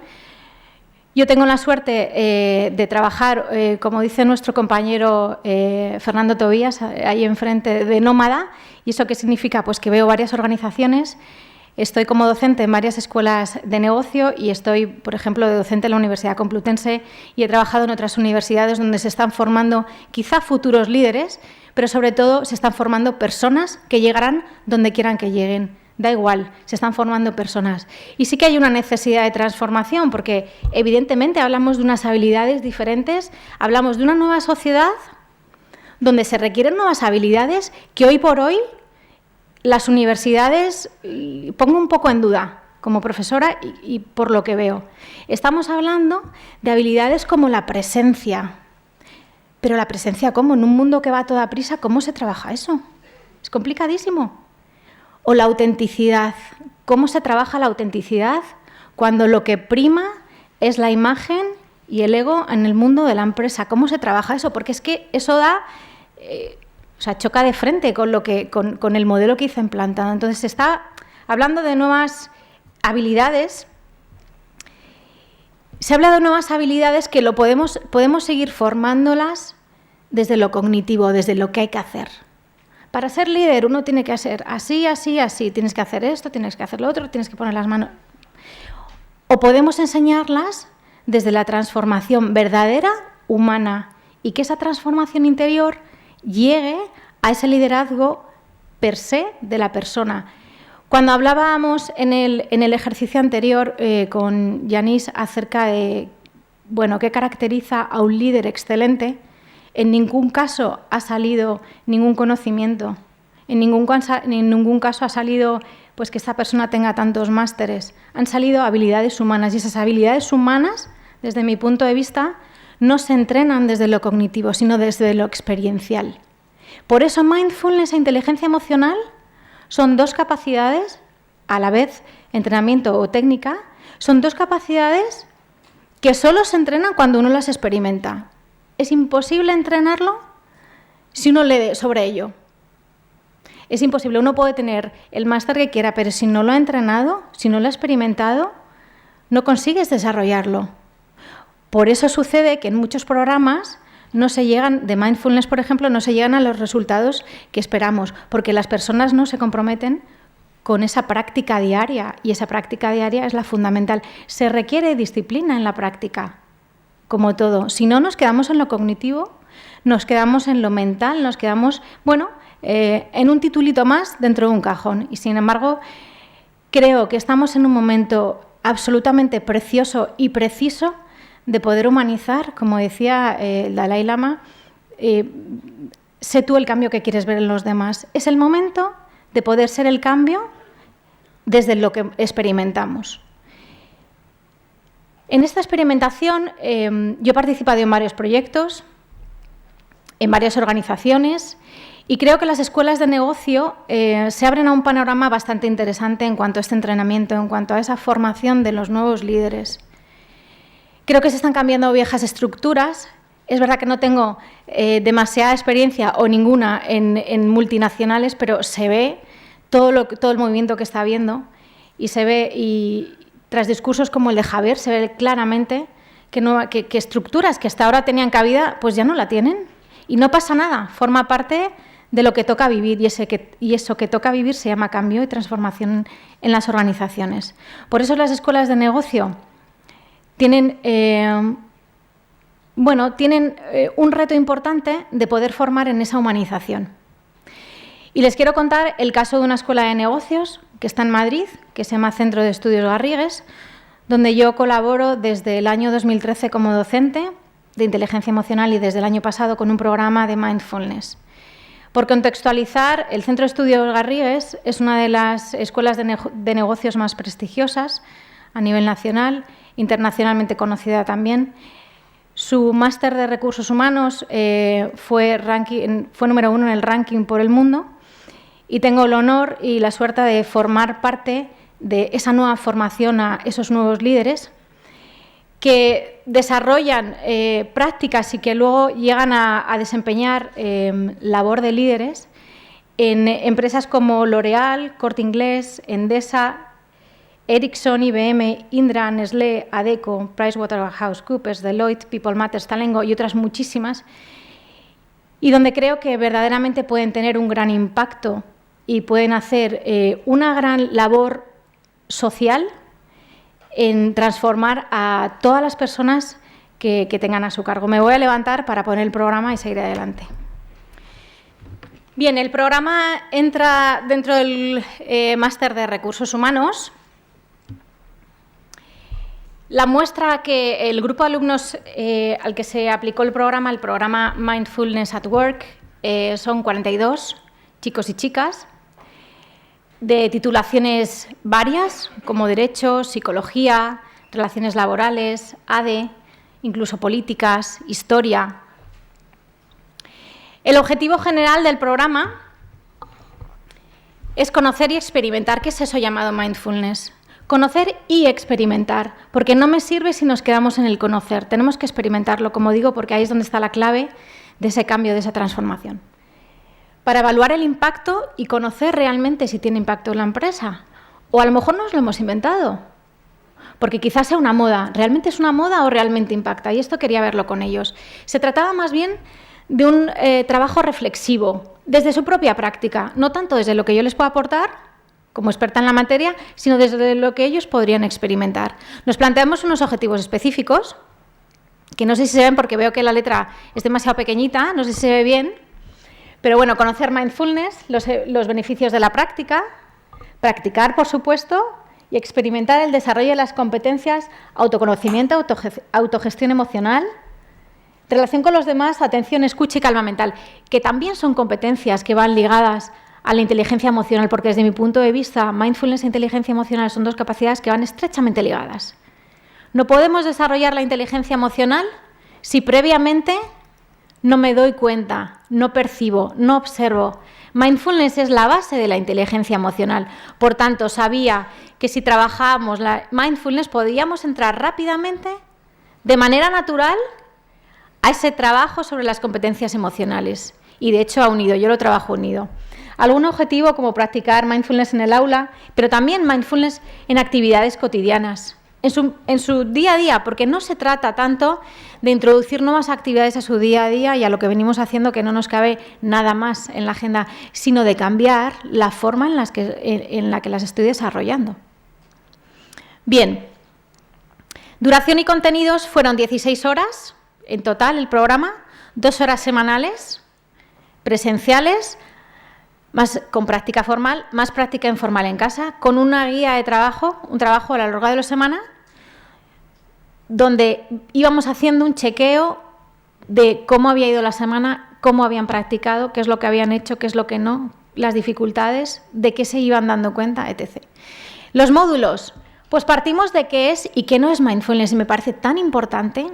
Yo tengo la suerte de trabajar, como dice nuestro compañero Fernando Tobías, ahí enfrente de Nómada. ¿Y eso qué significa? Pues que veo varias organizaciones. Estoy como docente en varias escuelas de negocio y estoy, por ejemplo, de docente en la Universidad Complutense y he trabajado en otras universidades donde se están formando quizá futuros líderes, pero sobre todo se están formando personas que llegarán donde quieran que lleguen. Da igual, se están formando personas. Y sí que hay una necesidad de transformación, porque evidentemente hablamos de unas habilidades diferentes, hablamos de una nueva sociedad donde se requieren nuevas habilidades que hoy por hoy las universidades, pongo un poco en duda como profesora y por lo que veo. Estamos hablando de habilidades como la presencia. Pero la presencia, ¿cómo? En un mundo que va a toda prisa, ¿cómo se trabaja eso? Es complicadísimo. O la autenticidad. ¿Cómo se trabaja la autenticidad cuando lo que prima es la imagen y el ego en el mundo de la empresa? ¿Cómo se trabaja eso? Porque es que eso choca de frente con el modelo que hizo implantado. Entonces se está hablando de nuevas habilidades. Se habla de nuevas habilidades que podemos seguir formándolas desde lo cognitivo, desde lo que hay que hacer. Para ser líder uno tiene que hacer así, así, así. Tienes que hacer esto, tienes que hacer lo otro, tienes que poner las manos. O podemos enseñarlas desde la transformación verdadera, humana, y que esa transformación interior llegue a ese liderazgo per se de la persona. Cuando hablábamos en el ejercicio anterior con Yanis acerca de qué caracteriza a un líder excelente, en ningún caso ha salido ningún conocimiento, en ningún caso ha salido pues, que esta persona tenga tantos másteres. Han salido habilidades humanas y esas habilidades humanas, desde mi punto de vista, no se entrenan desde lo cognitivo, sino desde lo experiencial. Por eso mindfulness e inteligencia emocional son dos capacidades, a la vez entrenamiento o técnica, son dos capacidades que solo se entrenan cuando uno las experimenta. Es imposible entrenarlo si uno lee sobre ello. Es imposible. Uno puede tener el máster que quiera, pero si no lo ha entrenado, si no lo ha experimentado, no consigues desarrollarlo. Por eso sucede que en muchos programas de mindfulness, por ejemplo, no se llegan a los resultados que esperamos, porque las personas no se comprometen con esa práctica diaria, y esa práctica diaria es la fundamental. Se requiere disciplina en la práctica, como todo. Si no, nos quedamos en lo cognitivo, nos quedamos en lo mental, nos quedamos, en un titulito más dentro de un cajón. Y sin embargo, creo que estamos en un momento absolutamente precioso y preciso de poder humanizar, como decía el Dalai Lama, sé tú el cambio que quieres ver en los demás. Es el momento de poder ser el cambio desde lo que experimentamos. En esta experimentación yo he participado en varios proyectos, en varias organizaciones, y creo que las escuelas de negocio se abren a un panorama bastante interesante en cuanto a este entrenamiento, en cuanto a esa formación de los nuevos líderes. Creo que se están cambiando viejas estructuras. Es verdad que no tengo demasiada experiencia o ninguna en multinacionales, pero se ve todo el movimiento que está habiendo y se ve, y tras discursos como el de Javier, se ve claramente que estructuras que hasta ahora tenían cabida, pues ya no la tienen. Y no pasa nada, forma parte de lo que toca vivir, y eso que toca vivir se llama cambio y transformación en las organizaciones. Por eso las escuelas de negocio tienen un reto importante de poder formar en esa humanización. Y les quiero contar el caso de una escuela de negocios que está en Madrid, que se llama Centro de Estudios Garrigues, donde yo colaboro desde el año 2013 como docente de inteligencia emocional y desde el año pasado con un programa de mindfulness. Por contextualizar, el Centro de Estudios Garrigues es una de las escuelas de negocios más prestigiosas a nivel nacional, internacionalmente conocida también. Su máster de recursos humanos fue número 1 en el ranking por el mundo, y tengo el honor y la suerte de formar parte de esa nueva formación a esos nuevos líderes que desarrollan prácticas y que luego llegan a desempeñar labor de líderes en empresas como L'Oréal, Corte Inglés, Endesa, Ericsson, IBM, Indra, Nestlé, Adecco, PricewaterhouseCoopers, Deloitte, People Matters, Talengo y otras muchísimas, y donde creo que verdaderamente pueden tener un gran impacto y pueden hacer una gran labor social en transformar a todas las personas que tengan a su cargo. Me voy a levantar para poner el programa y seguir adelante. Bien, el programa entra dentro del máster de recursos humanos. La muestra que el grupo de alumnos al que se aplicó el programa Mindfulness at Work, son 42 chicos y chicas de titulaciones varias, como Derecho, Psicología, Relaciones Laborales, ADE, incluso Políticas, Historia. El objetivo general del programa es conocer y experimentar. ¿Qué es eso llamado mindfulness? Conocer y experimentar, porque no me sirve si nos quedamos en el conocer. Tenemos que experimentarlo, como digo, porque ahí es donde está la clave de ese cambio, de esa transformación. Para evaluar el impacto y conocer realmente si tiene impacto en la empresa. O a lo mejor nos lo hemos inventado, porque quizás sea una moda. ¿Realmente es una moda o realmente impacta? Y esto quería verlo con ellos. Se trataba más bien de un trabajo reflexivo, desde su propia práctica, no tanto desde lo que yo les puedo aportar, como experta en la materia, sino desde lo que ellos podrían experimentar. Nos planteamos unos objetivos específicos, que no sé si se ven porque veo que la letra es demasiado pequeñita, no sé si se ve bien, pero bueno, conocer mindfulness, los beneficios de la práctica, practicar, por supuesto, y experimentar el desarrollo de las competencias autoconocimiento, autogestión emocional, relación con los demás, atención, escucha y calma mental, que también son competencias que van ligadas a la inteligencia emocional, porque desde mi punto de vista, mindfulness e inteligencia emocional son dos capacidades que van estrechamente ligadas. No podemos desarrollar la inteligencia emocional si previamente no me doy cuenta, no percibo, no observo. Mindfulness es la base de la inteligencia emocional. Por tanto, sabía que si trabajábamos la mindfulness podíamos entrar rápidamente, de manera natural, a ese trabajo sobre las competencias emocionales. Y de hecho ha unido, yo lo trabajo unido. Algún objetivo como practicar mindfulness en el aula, pero también mindfulness en actividades cotidianas, en su día a día, porque no se trata tanto de introducir nuevas actividades a su día a día y a lo que venimos haciendo, que no nos cabe nada más en la agenda, sino de cambiar la forma en la que las estoy desarrollando. Bien, duración y contenidos fueron 16 horas en total el programa, 2 horas semanales, presenciales, más con práctica formal, más práctica informal en casa, con una guía de trabajo, un trabajo a lo largo de la semana, donde íbamos haciendo un chequeo de cómo había ido la semana, cómo habían practicado, qué es lo que habían hecho, qué es lo que no, las dificultades, de qué se iban dando cuenta, etc. Los módulos, pues partimos de qué es y qué no es mindfulness, y me parece tan importante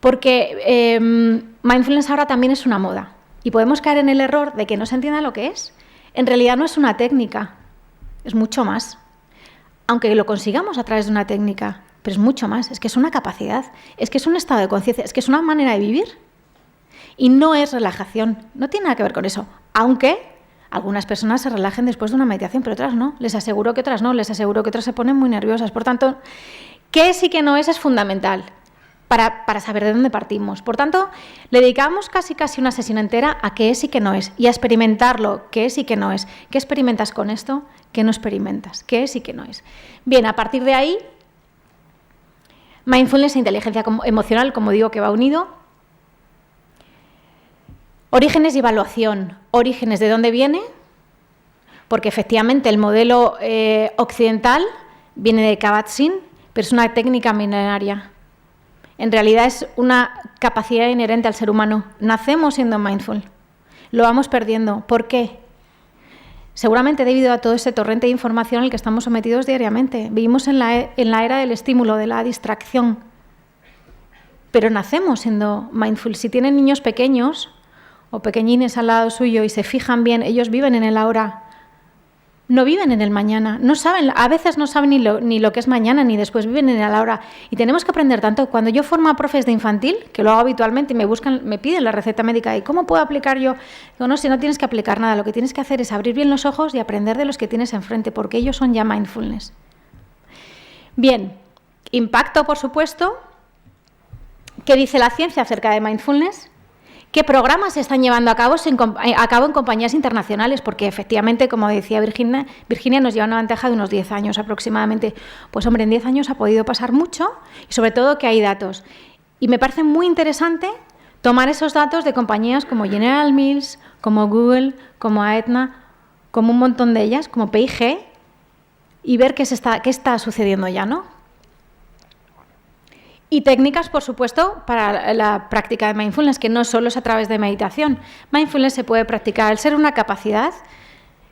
porque mindfulness ahora también es una moda y podemos caer en el error de que no se entienda lo que es. En realidad no es una técnica, es mucho más, aunque lo consigamos a través de una técnica, pero es mucho más, es que es una capacidad, es que es un estado de conciencia, es que es una manera de vivir y no es relajación, no tiene nada que ver con eso, aunque algunas personas se relajen después de una meditación, pero otras no, les aseguro que otras no, les aseguro que otras se ponen muy nerviosas. Por tanto, qué es y qué no es fundamental para saber de dónde partimos. Por tanto, le dedicamos casi una sesión entera a qué es y qué no es, y a experimentarlo, qué es y qué no es. ¿Qué experimentas con esto? ¿Qué no experimentas? ¿Qué es y qué no es? Bien, a partir de ahí, mindfulness e inteligencia emocional, como digo, que va unido. Orígenes y evaluación. Orígenes, ¿de dónde viene? Porque efectivamente el modelo occidental viene de Kabat-Zinn, pero es una técnica milenaria. En realidad es una capacidad inherente al ser humano. Nacemos siendo mindful. Lo vamos perdiendo. ¿Por qué? Seguramente debido a todo ese torrente de información al que estamos sometidos diariamente. Vivimos en la era del estímulo, de la distracción. Pero nacemos siendo mindful. Si tienen niños pequeños o pequeñines al lado suyo y se fijan bien, ellos viven en el ahora, no viven en el mañana, no saben, a veces no saben ni lo que es mañana ni después, viven en el ahora. Y tenemos que aprender tanto. Cuando yo formo a profes de infantil, que lo hago habitualmente y me piden la receta médica, ¿y cómo puedo aplicar yo? Digo, no, si no tienes que aplicar nada, lo que tienes que hacer es abrir bien los ojos y aprender de los que tienes enfrente, porque ellos son ya mindfulness. Bien, impacto, por supuesto. ¿Qué dice la ciencia acerca de mindfulness? ¿Qué programas se están llevando a cabo en compañías internacionales? Porque efectivamente, como decía Virginia nos lleva una ventaja de unos 10 años aproximadamente. Pues hombre, en 10 años ha podido pasar mucho y sobre todo que hay datos. Y me parece muy interesante tomar esos datos de compañías como General Mills, como Google, como Aetna, como un montón de ellas, como P&G, y ver qué está sucediendo ya, ¿no? Y técnicas, por supuesto, para la práctica de mindfulness, que no solo es a través de meditación. Mindfulness se puede practicar, al ser una capacidad,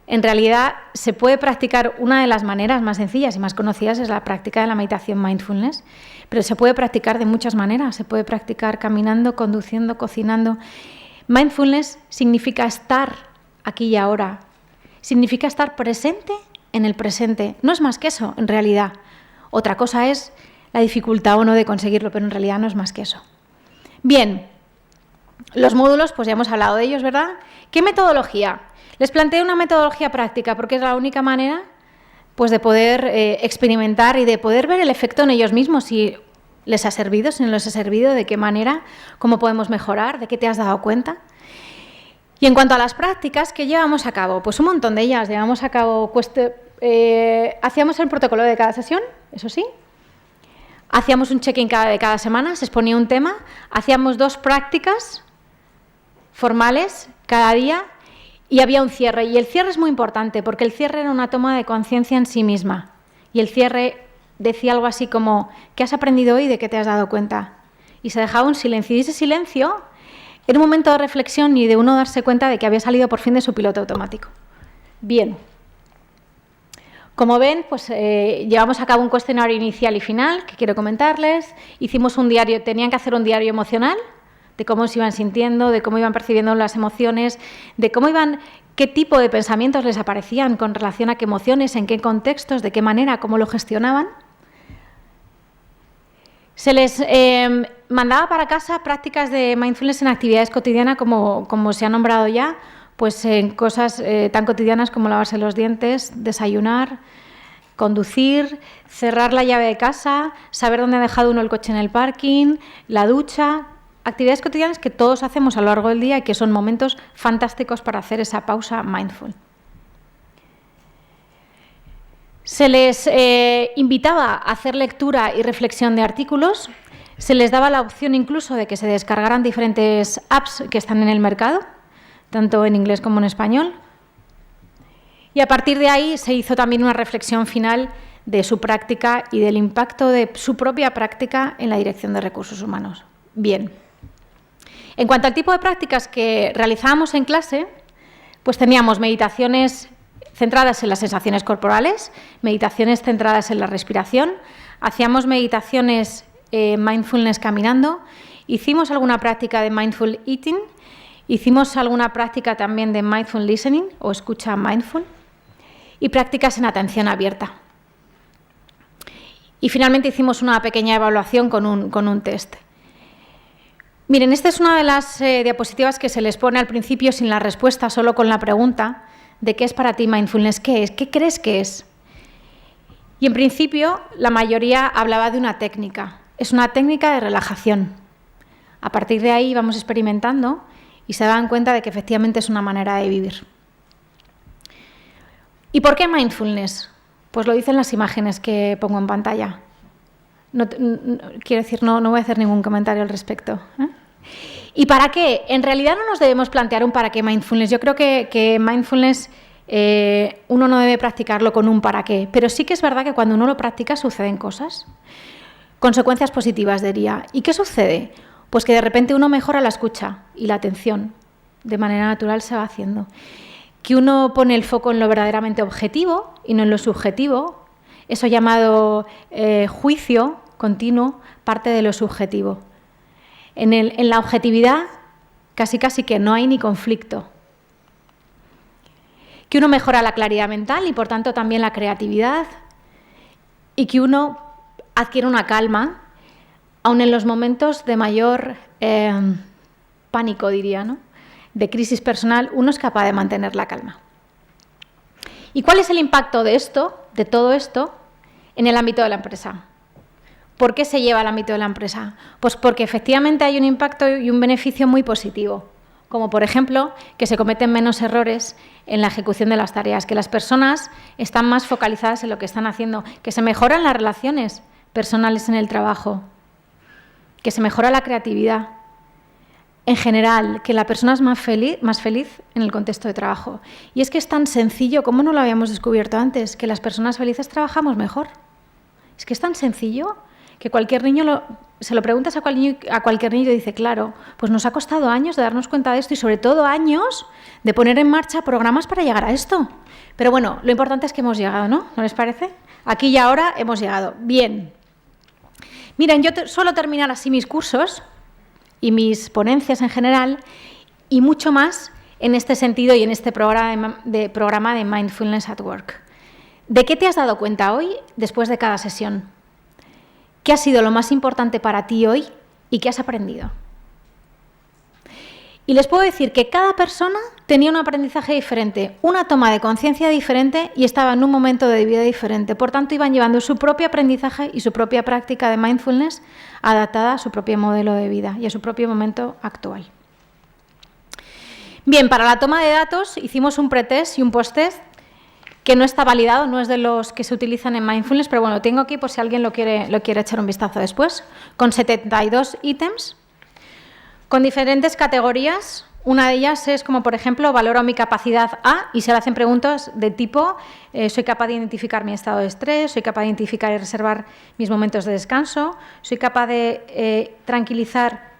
en realidad se puede practicar, una de las maneras más sencillas y más conocidas es la práctica de la meditación mindfulness, pero se puede practicar de muchas maneras, se puede practicar caminando, conduciendo, cocinando. Mindfulness significa estar aquí y ahora, significa estar presente en el presente, no es más que eso, en realidad. Otra cosa es la dificultad o no de conseguirlo, pero en realidad no es más que eso. Bien, los módulos, pues ya hemos hablado de ellos, ¿verdad? ¿Qué metodología? Les planteo una metodología práctica porque es la única manera pues, de poder experimentar y de poder ver el efecto en ellos mismos, si les ha servido, si no les ha servido, de qué manera, cómo podemos mejorar, de qué te has dado cuenta. Y en cuanto a las prácticas, ¿qué llevamos a cabo? Pues un montón de ellas. Llevamos a cabo, hacíamos el protocolo de cada sesión, eso sí. Hacíamos un check-in de cada semana, se exponía un tema, hacíamos 2 prácticas formales cada día y había un cierre. Y el cierre es muy importante porque el cierre era una toma de conciencia en sí misma. Y el cierre decía algo así como, ¿qué has aprendido hoy y de qué te has dado cuenta? Y se dejaba un silencio. Y ese silencio era un momento de reflexión y de uno darse cuenta de que había salido por fin de su piloto automático. Bien. Como ven, pues llevamos a cabo un cuestionario inicial y final que quiero comentarles. Hicimos un diario, tenían que hacer un diario emocional de cómo se iban sintiendo, de cómo iban percibiendo las emociones, de cómo qué tipo de pensamientos les aparecían con relación a qué emociones, en qué contextos, de qué manera, cómo lo gestionaban. Se les mandaba para casa prácticas de mindfulness en actividades cotidianas, como se ha nombrado ya, pues en cosas tan cotidianas como lavarse los dientes, desayunar, conducir, cerrar la llave de casa, saber dónde ha dejado uno el coche en el parking, la ducha, actividades cotidianas que todos hacemos a lo largo del día y que son momentos fantásticos para hacer esa pausa mindful. Se les invitaba a hacer lectura y reflexión de artículos, se les daba la opción incluso de que se descargaran diferentes apps que están en el mercado, tanto en inglés como en español. Y a partir de ahí se hizo también una reflexión final de su práctica y del impacto de su propia práctica en la dirección de recursos humanos. Bien. En cuanto al tipo de prácticas que realizábamos en clase, pues teníamos meditaciones centradas en las sensaciones corporales, meditaciones centradas en la respiración, hacíamos meditaciones mindfulness caminando, hicimos alguna práctica de mindful eating, hicimos alguna práctica también de mindful listening o escucha mindful y prácticas en atención abierta. Y finalmente hicimos una pequeña evaluación con un test. Miren, esta es una de las diapositivas que se les pone al principio sin la respuesta, solo con la pregunta de qué es para ti mindfulness, qué es, qué crees que es. Y en principio la mayoría hablaba de una técnica. Es una técnica de relajación. A partir de ahí vamos experimentando y se dan cuenta de que efectivamente es una manera de vivir. ¿Y por qué mindfulness? Pues lo dicen las imágenes que pongo en pantalla. Quiero decir, no voy a hacer ningún comentario al respecto. ¿Y para qué? En realidad no nos debemos plantear un para qué mindfulness. Yo creo que mindfulness uno no debe practicarlo con un para qué, pero sí que es verdad que cuando uno lo practica suceden cosas. Consecuencias positivas, diría. ¿Y qué sucede? Pues que de repente uno mejora la escucha y la atención. De manera natural se va haciendo. Que uno pone el foco en lo verdaderamente objetivo y no en lo subjetivo. Eso llamado juicio continuo parte de lo subjetivo. En la objetividad casi que no hay ni conflicto. Que uno mejora la claridad mental y por tanto también la creatividad y que uno adquiere una calma, aun en los momentos de mayor pánico, diría, ¿no? De crisis personal, uno es capaz de mantener la calma. ¿Y cuál es el impacto de esto, de todo esto, en el ámbito de la empresa? ¿Por qué se lleva al ámbito de la empresa? Pues porque efectivamente hay un impacto y un beneficio muy positivo, como por ejemplo que se cometen menos errores en la ejecución de las tareas, que las personas están más focalizadas en lo que están haciendo, que se mejoran las relaciones personales en el trabajo, que se mejora la creatividad. En general, que la persona es más feliz en el contexto de trabajo. Y es que es tan sencillo, ¿cómo no lo habíamos descubierto antes? Que las personas felices trabajamos mejor. Es que es tan sencillo que cualquier niño se lo preguntas a cualquier niño y dice, claro, pues nos ha costado años de darnos cuenta de esto y sobre todo años de poner en marcha programas para llegar a esto. Pero bueno, lo importante es que hemos llegado, ¿no? ¿No les parece? Aquí y ahora hemos llegado. Bien. Miren, yo suelo terminar así mis cursos y mis ponencias en general, y mucho más en este sentido y en este programa de Mindfulness at Work. ¿De qué te has dado cuenta hoy después de cada sesión? ¿Qué ha sido lo más importante para ti hoy y qué has aprendido? Y les puedo decir que cada persona tenía un aprendizaje diferente, una toma de conciencia diferente y estaba en un momento de vida diferente. Por tanto, iban llevando su propio aprendizaje y su propia práctica de mindfulness adaptada a su propio modelo de vida y a su propio momento actual. Bien, para la toma de datos hicimos un pretest y un posttest que no está validado, no es de los que se utilizan en mindfulness, pero bueno, lo tengo aquí por si alguien lo quiere echar un vistazo después, con 72 ítems, con diferentes categorías. Una de ellas es como, por ejemplo, valoro mi capacidad A, y se le hacen preguntas de tipo, soy capaz de identificar mi estado de estrés, soy capaz de identificar y reservar mis momentos de descanso, soy capaz de tranquilizar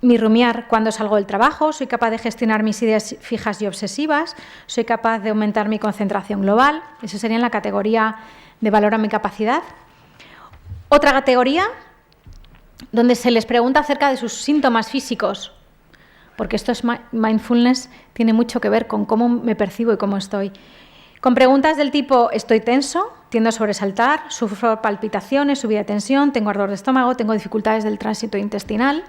mi rumiar cuando salgo del trabajo, soy capaz de gestionar mis ideas fijas y obsesivas, soy capaz de aumentar mi concentración global. Eso sería en la categoría de valora mi capacidad. Otra categoría donde se les pregunta acerca de sus síntomas físicos, porque esto es mindfulness, tiene mucho que ver con cómo me percibo y cómo estoy. Con preguntas del tipo, estoy tenso, tiendo a sobresaltar, sufro palpitaciones, subida de tensión, tengo ardor de estómago, tengo dificultades del tránsito intestinal.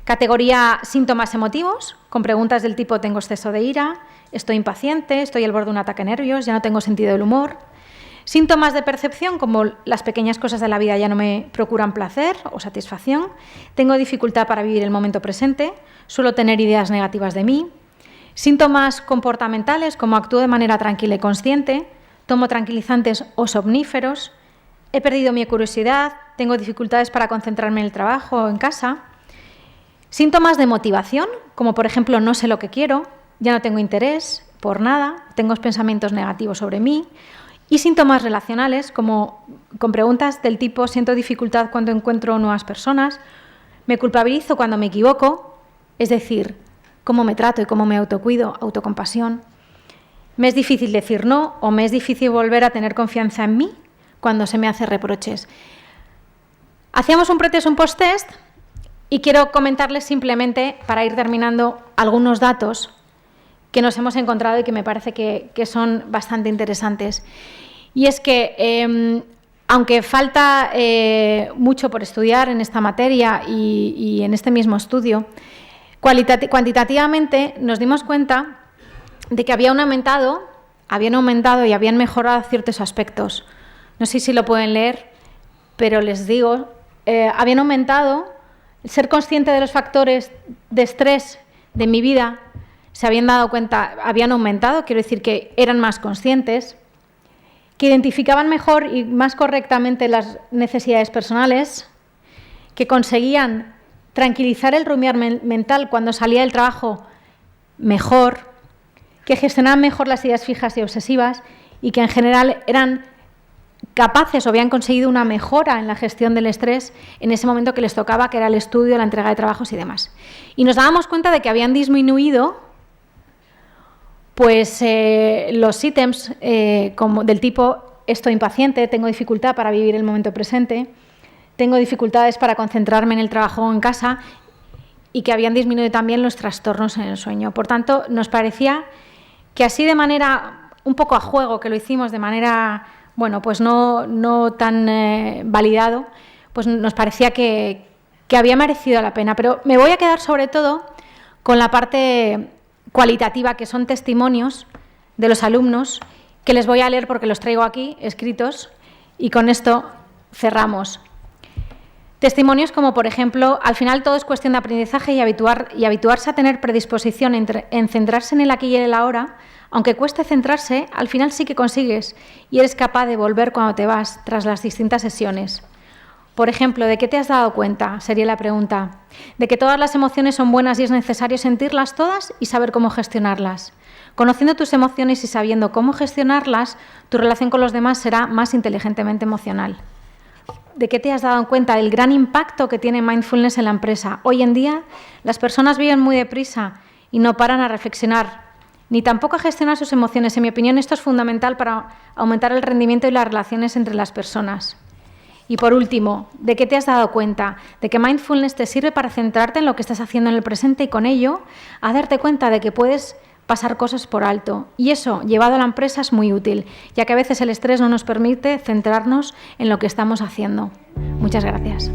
Categoría síntomas emotivos, con preguntas del tipo, tengo exceso de ira, estoy impaciente, estoy al borde de un ataque de nervios, ya no tengo sentido del humor. Síntomas de percepción, como las pequeñas cosas de la vida ya no me procuran placer o satisfacción. Tengo dificultad para vivir el momento presente. Suelo tener ideas negativas de mí. Síntomas comportamentales, como actúo de manera tranquila y consciente. Tomo tranquilizantes o somníferos. He perdido mi curiosidad. Tengo dificultades para concentrarme en el trabajo o en casa. Síntomas de motivación, como por ejemplo no sé lo que quiero, ya no tengo interés por nada, tengo pensamientos negativos sobre mí. Y síntomas relacionales, como con preguntas del tipo siento dificultad cuando encuentro nuevas personas, me culpabilizo cuando me equivoco, es decir, cómo me trato y cómo me autocuido, autocompasión. Me es difícil decir no o me es difícil volver a tener confianza en mí cuando se me hace reproches. Hacíamos un pretest, un post-test y quiero comentarles simplemente, para ir terminando, algunos datos que nos hemos encontrado y que me parece que son bastante interesantes. Y es que, aunque falta mucho por estudiar en esta materia y en este mismo estudio, cuantitativamente nos dimos cuenta de que habían aumentado y habían mejorado ciertos aspectos. No sé si lo pueden leer, pero les digo, habían aumentado, ser consciente de los factores de estrés de mi vida, se habían dado cuenta, habían aumentado, quiero decir que eran más conscientes, que identificaban mejor y más correctamente las necesidades personales, que conseguían tranquilizar el rumiar mental cuando salía del trabajo mejor, que gestionaban mejor las ideas fijas y obsesivas y que en general eran capaces o habían conseguido una mejora en la gestión del estrés en ese momento que les tocaba, que era el estudio, la entrega de trabajos y demás. Y nos dábamos cuenta de que habían disminuido pues los ítems como del tipo estoy impaciente, tengo dificultad para vivir el momento presente, tengo dificultades para concentrarme en el trabajo o en casa, y que habían disminuido también los trastornos en el sueño. Por tanto, nos parecía que así de manera un poco a juego, que lo hicimos de manera, bueno, pues no tan validado, pues nos parecía que había merecido la pena. Pero me voy a quedar sobre todo con la parte cualitativa, que son testimonios de los alumnos, que les voy a leer porque los traigo aquí escritos, y con esto cerramos. Testimonios como, por ejemplo, al final todo es cuestión de aprendizaje y habituarse a tener predisposición en centrarse en el aquí y en el ahora. Aunque cueste centrarse, al final sí que consigues y eres capaz de volver cuando te vas tras las distintas sesiones. Por ejemplo, ¿de qué te has dado cuenta? Sería la pregunta. De que todas las emociones son buenas y es necesario sentirlas todas y saber cómo gestionarlas. Conociendo tus emociones y sabiendo cómo gestionarlas, tu relación con los demás será más inteligentemente emocional. ¿De qué te has dado cuenta del gran impacto que tiene mindfulness en la empresa? Hoy en día, las personas viven muy deprisa y no paran a reflexionar, ni tampoco a gestionar sus emociones. En mi opinión, esto es fundamental para aumentar el rendimiento y las relaciones entre las personas. Y por último, ¿de qué te has dado cuenta? De que mindfulness te sirve para centrarte en lo que estás haciendo en el presente y con ello a darte cuenta de que puedes pasar cosas por alto. Y eso, llevado a la empresa, es muy útil, ya que a veces el estrés no nos permite centrarnos en lo que estamos haciendo. Muchas gracias.